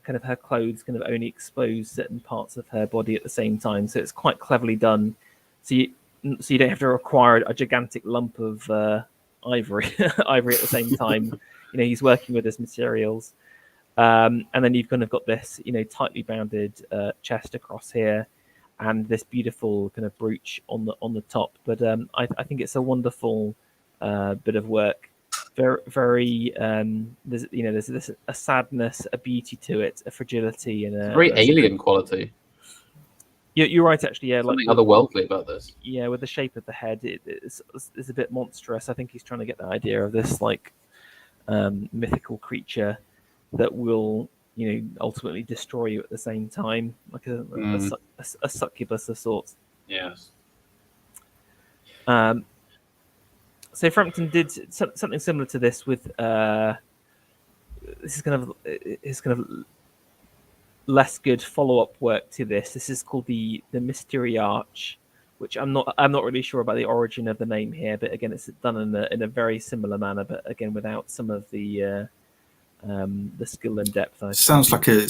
kind of her clothes kind of only expose certain parts of her body at the same time. So it's quite cleverly done. So you don't have to require a gigantic lump of ivory at the same time. He's working with his materials. And then you've kind of got this, tightly bounded chest across here and this beautiful kind of brooch on the top. But I think it's a wonderful bit of work. Very there's a sadness, a beauty to it, a fragility, and a very alien quality. You're right, actually. Yeah, something otherworldly about this. Yeah, with the shape of the head, it's a bit monstrous. I think he's trying to get the idea of this like mythical creature that will ultimately destroy you at the same time, like a succubus of sorts. Yes. So Frampton did something similar to this with this is kind of less good follow-up work to this. This is called the Mystery Arch, which I'm not really sure about the origin of the name here, but again it's done in a very similar manner, but again without some of the skill and depth. Sounds like a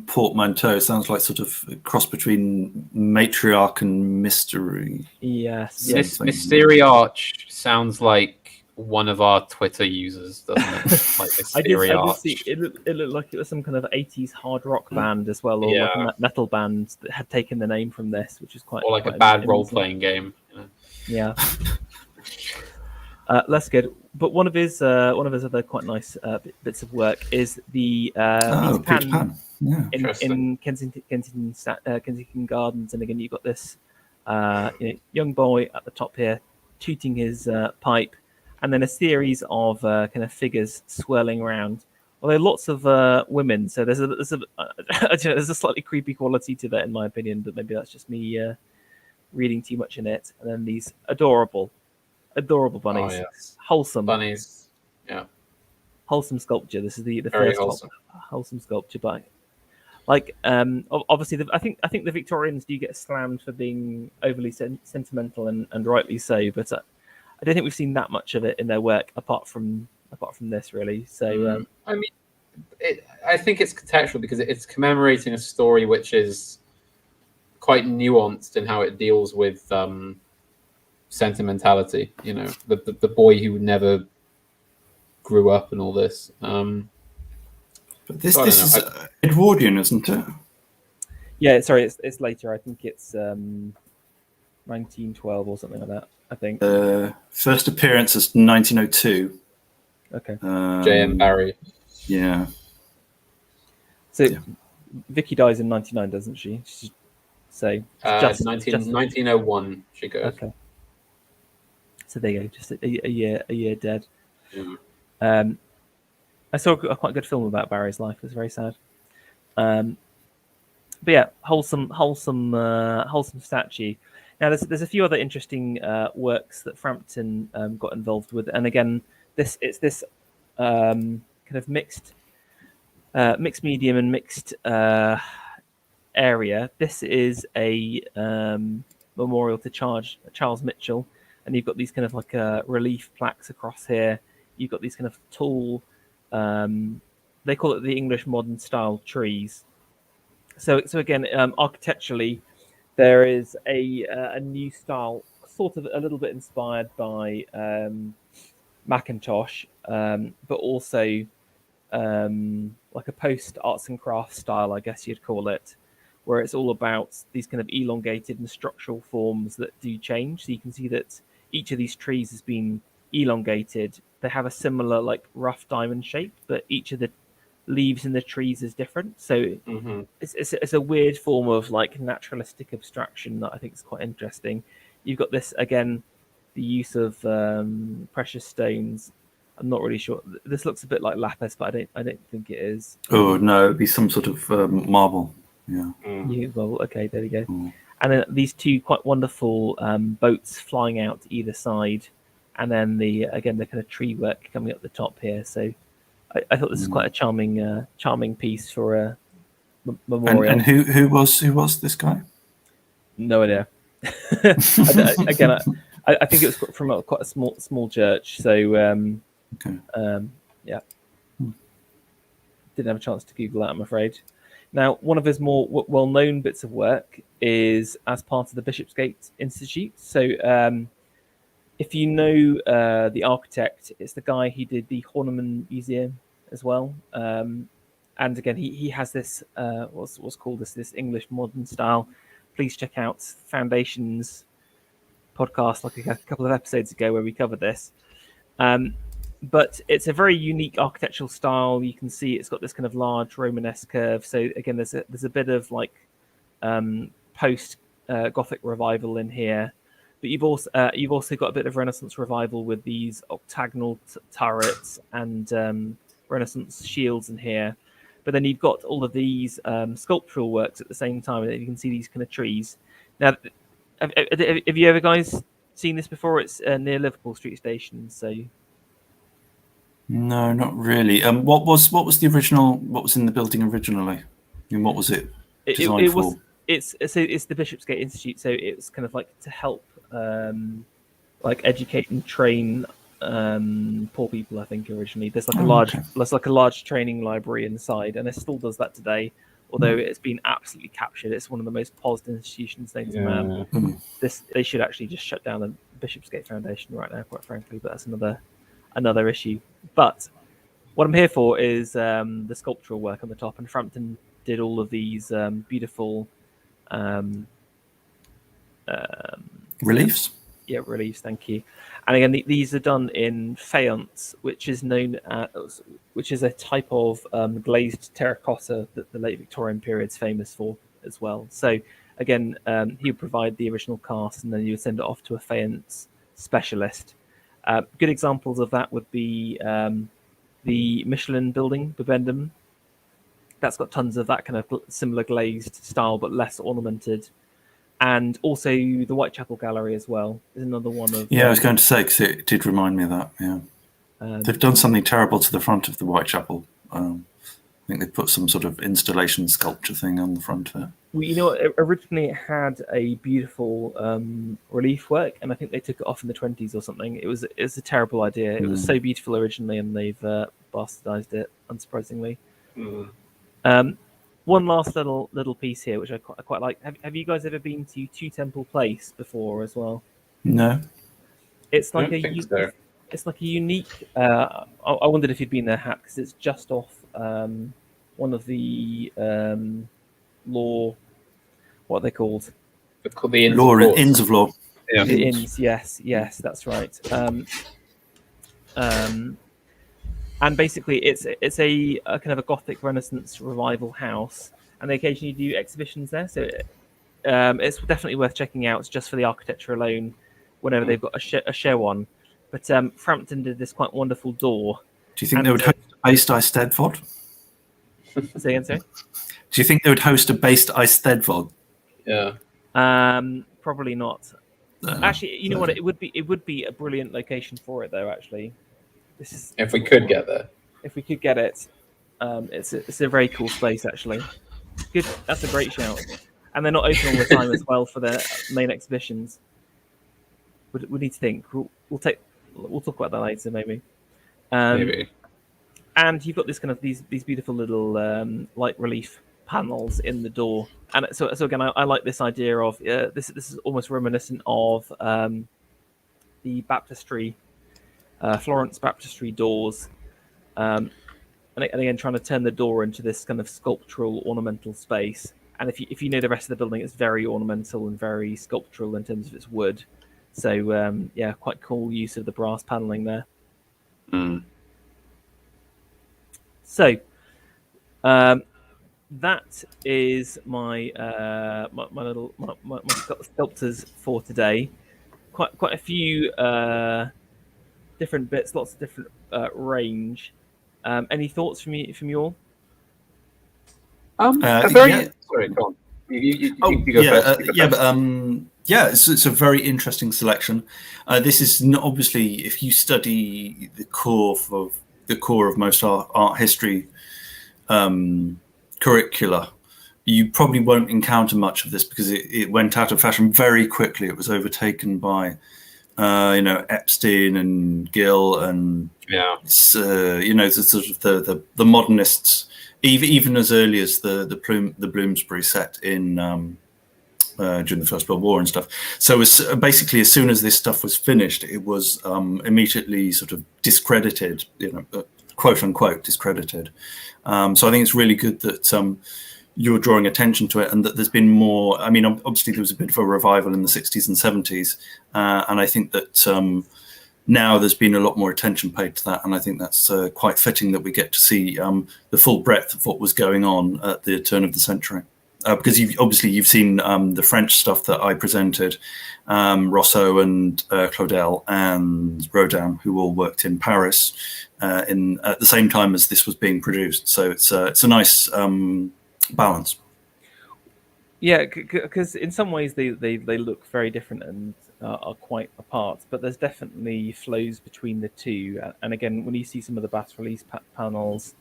portmanteau. Sounds like sort of a cross between matriarch and mystery. Yes. Mystery Arch sounds like one of our Twitter users, doesn't it? Like Mystery Arch. I did see, it looked like it was some kind of 80s hard rock band as well, or like a metal band that had taken the name from this, which is quite... Or like a bad role-playing game. Yeah. Less good. But one of his other quite nice bits of work is the Peter Pan. Yeah. in Kensington Gardens, and again you've got this young boy at the top here tooting his pipe, and then a series of kind of figures swirling around. Although lots of women, so there's a slightly creepy quality to that, in my opinion. But maybe that's just me reading too much in it. And then these adorable bunnies, yes. wholesome Bunnies. Yeah. wholesome sculpture. This is the Very first wholesome. wholesome sculpture by, like, obviously I think the Victorians do get slammed for being overly sentimental, and rightly so. But I don't think we've seen that much of it in their work apart from this, really. So I mean, I think it's contextual because it's commemorating a story which is quite nuanced in how it deals with sentimentality. You know, the boy who never grew up and all this. But this is Edwardian, isn't it? yeah, sorry, it's later. I think it's 1912 or something like that. I think first appearance is 1902. Okay. J.M. Barrie. Yeah. So Vicky dies in 99, doesn't she? So just 1901 she goes. Okay. So there you go, just a year dead. Yeah. I saw a quite good film about Barry's life. It was very sad. But yeah, wholesome statue. Now there's a few other interesting works that Frampton got involved with, and again, it's this kind of mixed medium and mixed area. This is a memorial to Charles Mitchell, and you've got these kind of like relief plaques across here. You've got these kind of tall, they call it the English modern style trees. So again, architecturally, there is a new style, sort of a little bit inspired by Macintosh, but also like a post arts and crafts style, I guess you'd call it, where it's all about these kind of elongated and structural forms that do change. So you can see that each of these trees has been elongated. They have a similar like rough diamond shape, but each of the leaves in the trees is different. So it's a weird form of like naturalistic abstraction that I think is quite interesting. You've got this again, the use of precious stones. I'm not really sure. This looks a bit like lapis, but I don't think it is. Oh no, it'd be some sort of marble. Yeah. Well, okay, there we go. And then these two quite wonderful boats flying out to either side, and then the kind of tree work coming up the top here. So I thought this is quite a charming piece for a memorial. And who was this guy? No idea. Again, I think it was from quite a small church. So yeah, didn't have a chance to Google that, I'm afraid. Now, one of his more well-known bits of work is as part of the Bishopsgate Institute. So if you know the architect, it's the guy who did the Horniman Museum as well. And again, he has this what's called this English modern style. Please check out Foundations podcast like a couple of episodes ago where we covered this. But it's a very unique architectural style. You can see it's got this kind of large Romanesque curve. So again, there's a bit of like post Gothic revival in here, but you've also got a bit of Renaissance revival with these octagonal turrets and Renaissance shields in here. But then you've got all of these sculptural works at the same time, and you can see these kind of trees. Now, have you ever guys seen this before? It's near Liverpool Street Station. So. No, not really. What was the original? What was in the building originally? And what was it designed for? It's the Bishopsgate Institute. So it's kind of like to help like educate and train poor people. I think originally there's like a large training library inside, and it still does that today. Although it's been absolutely captured, it's one of the most paused institutions known to man. They should actually just shut down the Bishopsgate Foundation right now, quite frankly. But that's another issue. But what I'm here for is the sculptural work on the top, and Frampton did all of these beautiful reliefs. Yeah, reliefs. Thank you. And again, these are done in faience, which is a type of glazed terracotta that the late Victorian period is famous for as well. So again, he would provide the original cast, and then you would send it off to a faience specialist. Good examples of that would be the Michelin building, Bibendum. That's got tons of that kind of similar glazed style, but less ornamented. And also the Whitechapel Gallery as well is another one of. Yeah, I was going to say, because it did remind me of that. Yeah, they've done something terrible to the front of the Whitechapel. I think they put some sort of installation sculpture thing on the front there. Well, you know, originally it had a beautiful relief work, and I think they took it off in the 20s or something. It was a terrible idea. It was so beautiful originally, and they've bastardized it, unsurprisingly. One last little piece here, which I quite like. Have you guys ever been to Two Temple Place before as well? No. It's like it's like a unique. I wondered if you'd been there, Hat, because it's just off one of the law. What are they called? They're called the Inns of Law. Yeah. The inns, yes, that's right. And basically, it's a kind of a Gothic Renaissance revival house, and they occasionally do exhibitions there. So it's definitely worth checking out. It's just for the architecture alone, whenever they've got a show on. But Frampton did this quite wonderful door. Do you think they would host a based Eisteddfod? Say again, sorry? Do you think they would host a based Eisteddfod? Yeah. Probably not. Actually, you know what? It would be a brilliant location for it, though. Actually, if we could get there. If we could get it, it's a very cool space. Actually, good. That's a great shout. And they're not open all the time as well for their main exhibitions. We need to think. We'll talk about that later, maybe. Maybe. And you've got this kind of these beautiful little light relief panels in the door, and so again, I like this idea of this is almost reminiscent of the baptistry, Florence baptistry doors, and again trying to turn the door into this kind of sculptural ornamental space. And if you know the rest of the building, it's very ornamental and very sculptural in terms of its wood. So yeah, quite cool use of the brass paneling there. So that is my my sculptors for today. Quite a few different bits, lots of different range. Any thoughts from you all? Sorry, go on. You go first. It's a very interesting selection. This is not, obviously, if you study the core of most art history curricula, you probably won't encounter much of this because it went out of fashion very quickly. It was overtaken by Epstein and Gill and the sort of the modernists, even as early as the Bloomsbury set in during the First World War and stuff. So basically, as soon as this stuff was finished, it was immediately sort of discredited, quote unquote discredited. So I think it's really good that you're drawing attention to it, and that there's been more. I mean, obviously there was a bit of a revival in the 60s and 70s, and I think that now there's been a lot more attention paid to that, and I think that's quite fitting that we get to see the full breadth of what was going on at the turn of the century. Because you've seen the French stuff that I presented, Rosso and Claudel and Rodin, who all worked in Paris at the same time as this was being produced. So it's a nice balance. Yeah, because in some ways they look very different and are quite apart, but there's definitely flows between the two. And again, when you see some of the bas relief panels,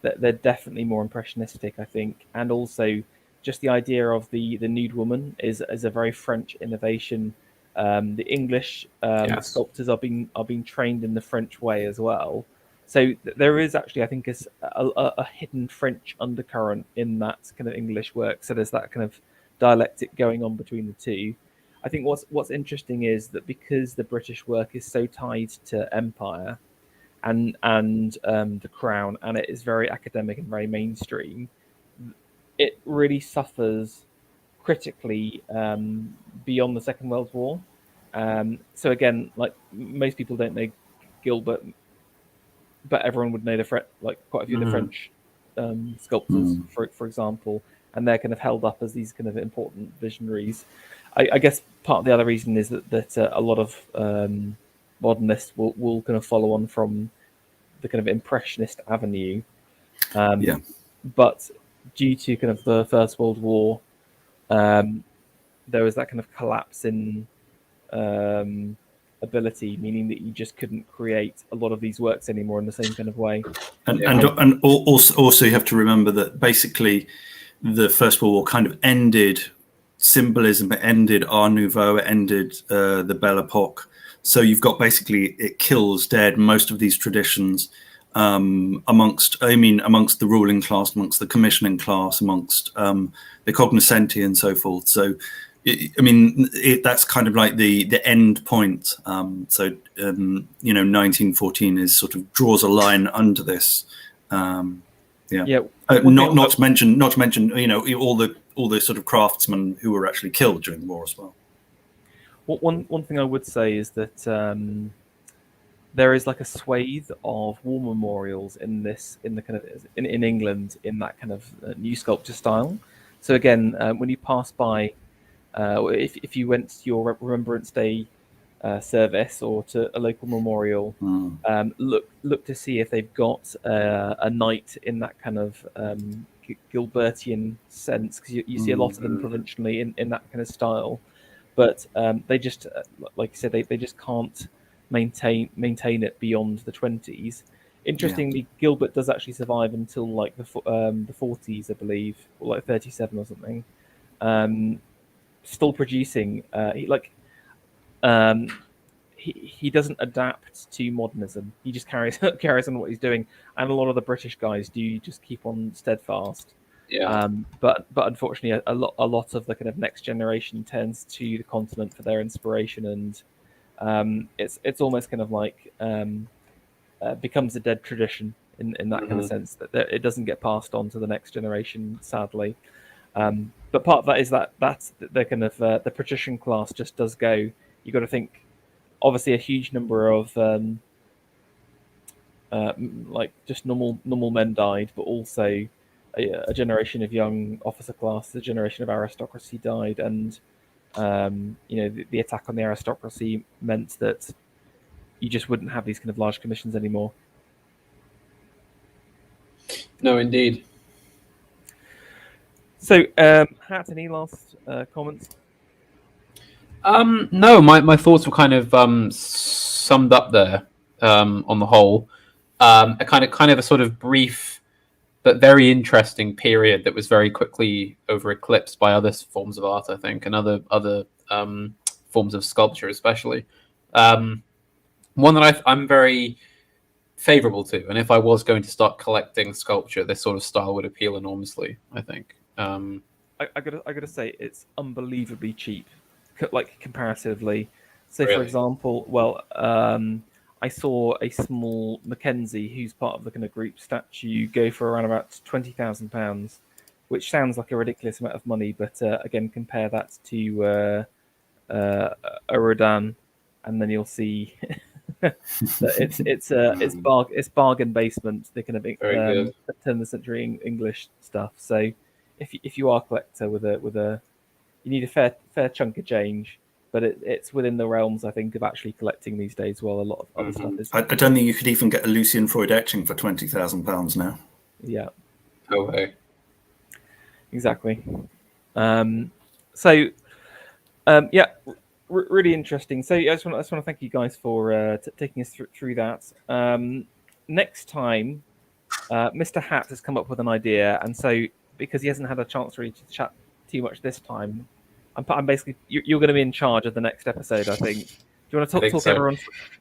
they're definitely more impressionistic, I think, and also just the idea of the nude woman is a very French innovation. The English sculptors are being trained in the French way as well. So there is actually, I think, a hidden French undercurrent in that kind of English work. So there's that kind of dialectic going on between the two. I think what's interesting is that because the British work is so tied to empire and the crown, and it is very academic and very mainstream, it really suffers critically beyond the Second World War. So again, like most people don't know Gilbert, but everyone would know quite a few of the French sculptors, for example, and they're kind of held up as these kind of important visionaries. I guess part of the other reason is that a lot of modernists will kind of follow on from the kind of impressionist avenue. But due to kind of the First World War, there was that kind of collapse in ability, meaning that you just couldn't create a lot of these works anymore in the same kind of way. And also you have to remember that basically the First World War kind of ended symbolism, it ended Art Nouveau, it ended the Belle Epoque. So you've got basically, it kills dead most of these traditions amongst the ruling class, amongst the commissioning class, amongst the cognoscenti and so forth. So that's kind of like the end point. 1914 is sort of draws a line under this. Not to mention all the sort of craftsmen who were actually killed during the war as well. One thing I would say is that there is like a swathe of war memorials in England in that kind of new sculpture style. So again, when you pass by, if you went to your Remembrance Day service or to a local memorial, look to see if they've got a knight in that kind of Gilbertian sense, because you see a lot of them provincially in that kind of style. But they just, like you said, they just can't maintain it beyond the 20s. Interestingly, Gilbert does actually survive until like the 40s, I believe, or like 37 or something. Still producing. He doesn't adapt to modernism. He just carries on what he's doing, and a lot of the British guys do just keep on steadfast. But unfortunately, a lot of the kind of next generation turns to the continent for their inspiration, and it's almost kind of like becomes a dead tradition in that kind of sense, that it doesn't get passed on to the next generation, sadly. But part of that is that the kind of the patrician class just does go. You got to think, obviously, a huge number of like just normal men died, but also a generation of young officer class, a generation of aristocracy died, and the attack on the aristocracy meant that you just wouldn't have these kind of large commissions anymore. No, indeed. So, Hat, any last comments? No, my thoughts were kind of summed up there on the whole. A kind of a sort of brief but very interesting period that was very quickly over eclipsed by other forms of art, I think, and other forms of sculpture, especially. One that I'm very favourable to, and if I was going to start collecting sculpture, this sort of style would appeal enormously, I think. I gotta say, it's unbelievably cheap, like comparatively. So, Really? For example, I saw a small Mackenzie, who's part of the kind of group statue, go for around about £20,000, which sounds like a ridiculous amount of money, but again, compare that to a Rodin, and then you'll see that it's bargain basement. The kind of turn of the century English stuff. So if you are a collector with a you need a fair chunk of change. But it's within the realms, I think, of actually collecting these days. While a lot of other stuff is. I don't think you could even get a Lucian Freud etching for £20,000 now. Yeah. Okay. Exactly. Really interesting. So I just want to thank you guys for taking us through that. Next time, Mr. Hat has come up with an idea, and so because he hasn't had a chance really to chat too much this time. I'm basically you're going to be in charge of the next episode, I think. Do you want to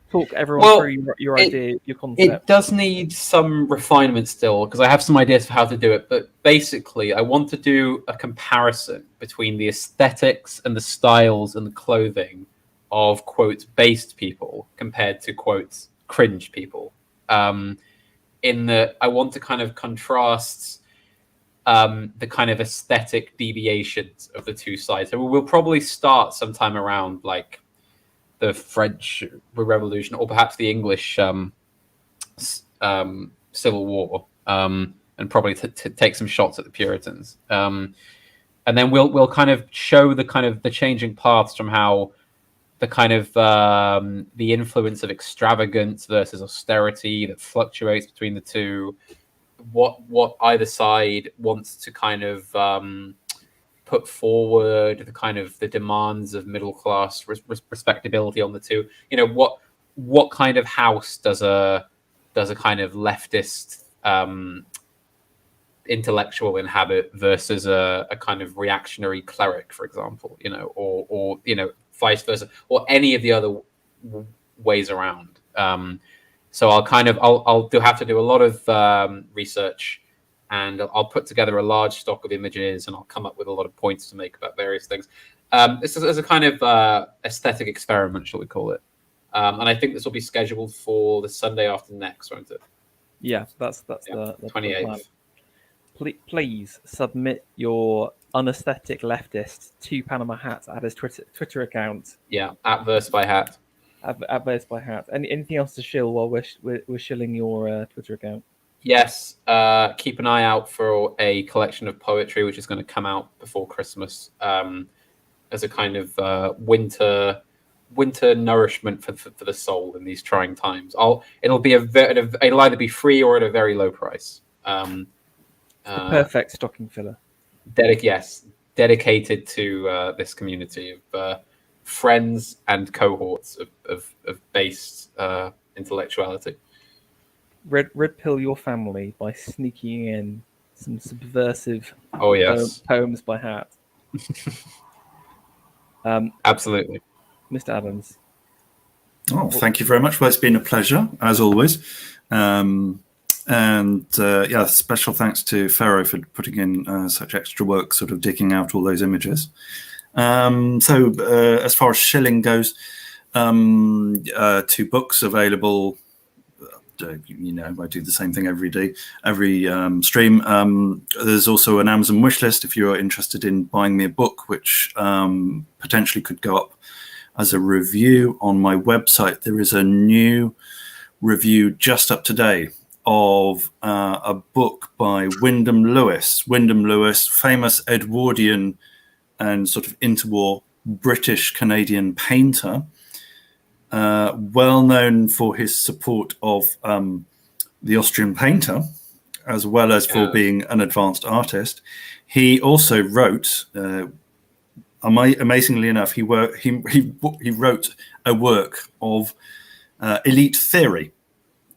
talk everyone through your idea, your concept? It does need some refinement still, because I have some ideas for how to do it. But basically, I want to do a comparison between the aesthetics and the styles and the clothing of quotes based people compared to quotes cringe people. In that, I want to kind of contrast the kind of aesthetic deviations of the two sides. So we'll probably start sometime around like the French Revolution, or perhaps the English Civil War, and probably take some shots at the Puritans. And then we'll kind of show the changing paths from how the kind of the influence of extravagance versus austerity that fluctuates between the two. What either side wants to kind of put forward, the kind of the demands of middle class respectability on the two. You know, what kind of house does a kind of leftist intellectual inhabit versus a kind of reactionary cleric, for example, you know, or you know, vice versa, or any of the other ways around. So I'll have to do a lot of research, and I'll put together a large stock of images, and I'll come up with a lot of points to make about various things. This is as a kind of aesthetic experiment, shall we call it? And I think this will be scheduled for the Sunday after next, won't it? Yeah, that's the 28th. Please submit your unaesthetic leftist to Panama Hat at his Twitter account. Yeah, at Verse by Hat. At Verse by Hat. Anything else to shill while we're shilling your Twitter account? Yes, keep an eye out for a collection of poetry which is going to come out before Christmas as a kind of winter nourishment for the soul in these trying times. It'll either be free or at a very low price. The perfect stocking filler. Dedicated to this community of friends and cohorts of based intellectuality. Red pill your family by sneaking in some subversive poems by Hat. Absolutely. Mr. Adams. Oh, thank you very much. Well, it's been a pleasure, as always. Special thanks to Pharaoh for putting in such extra work, sort of digging out all those images. As far as shilling goes, 2 books available. You know, I do the same thing every day, every stream. There's also an Amazon wishlist if you're interested in buying me a book, which potentially could go up as a review on my website. There is a new review just up today of a book by Wyndham Lewis. Wyndham Lewis, famous Edwardian and sort of interwar British-Canadian painter, well known for his support of the Austrian painter, as well as for being an advanced artist. He also wrote, amazingly enough, he wrote a work of elite theory,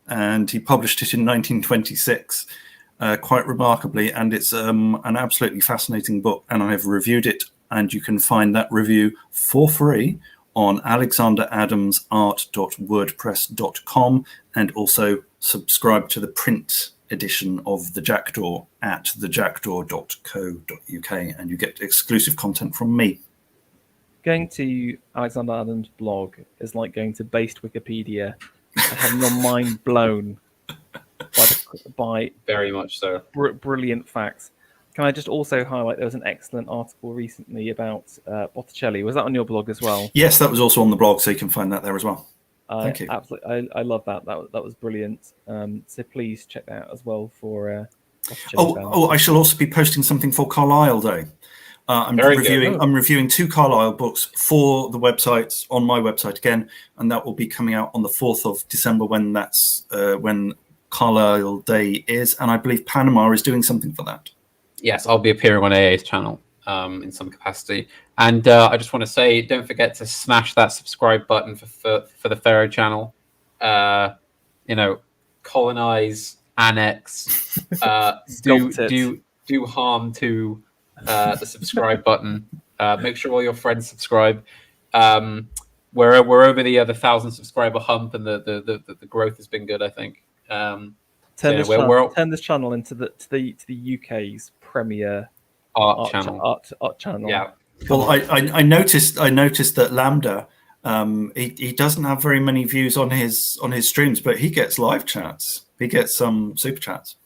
and he published it in 1926, quite remarkably. And it's an absolutely fascinating book, and I have reviewed it, and you can find that review for free on alexanderadamsart.wordpress.com, and also subscribe to the print edition of The Jackdaw at thejackdaw.co.uk, and you get exclusive content from me. Going to Alexander Adams' blog is like going to based Wikipedia and having your mind blown by very much so brilliant facts. Can I just also highlight there was an excellent article recently about Botticelli. Was that on your blog as well? Yes, that was also on the blog, so you can find that there as well. Thank you. Absolutely, I love that. That was brilliant. So please check that out as well for Botticelli. I shall also be posting something for Carlisle Day. I'm reviewing 2 Carlisle books for the websites on my website again, and that will be coming out on the 4th of December when Carlisle Day is, and I believe Panama is doing something for that. Yes, I'll be appearing on AA's channel in some capacity. And I just want to say, don't forget to smash that subscribe button for the Pharaoh channel. Colonize, annex, do harm to the subscribe button. Make sure all your friends subscribe. We're over the 1,000 subscriber hump, and the growth has been good, I think. Turn this channel into the UK's premier art channel. Yeah. Well, I noticed that Lambda, he doesn't have very many views on his streams, but he gets live chats. He gets some super chats.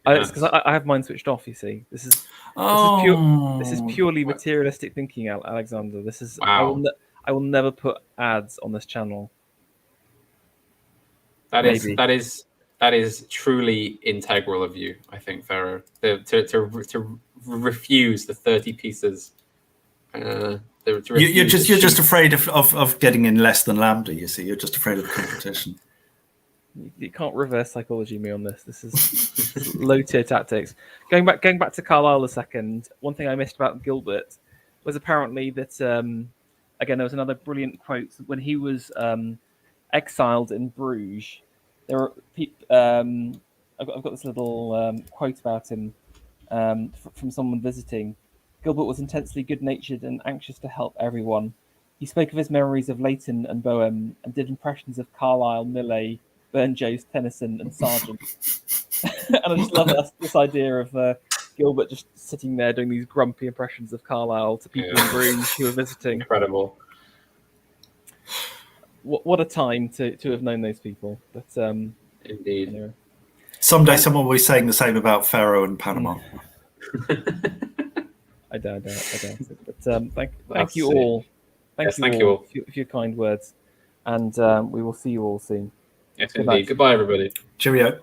It's because I have mine switched off. You see, this is purely materialistic thinking, Alexander. This is I will never put ads on this channel. That is truly integral of you, I think, Pharaoh. To refuse the 30 pieces You're just afraid of getting in less than lambda. You see, you're just afraid of the competition. You can't reverse psychology me on this. This is low tier tactics. Going back to Carlyle a second. One thing I missed about Gilbert was apparently that again there was another brilliant quote when he was exiled in Bruges. There were I've got this little quote about him from someone visiting. Gilbert was intensely good-natured and anxious to help everyone. He spoke of his memories of Leighton and Bohème and did impressions of Carlyle, Millet, Burne-Jones, Tennyson, and Sargent. And I just love this idea of Gilbert just sitting there doing these grumpy impressions of Carlyle to people in Bruges who were visiting. Incredible. What a time to have known those people. But indeed. Anyway. Someday someone will be saying the same about Pharaoh and Panama. I doubt it. But thank you all. Thank you all for your kind words. And we will see you all soon. Yes, indeed. Goodbye, everybody. Cheerio.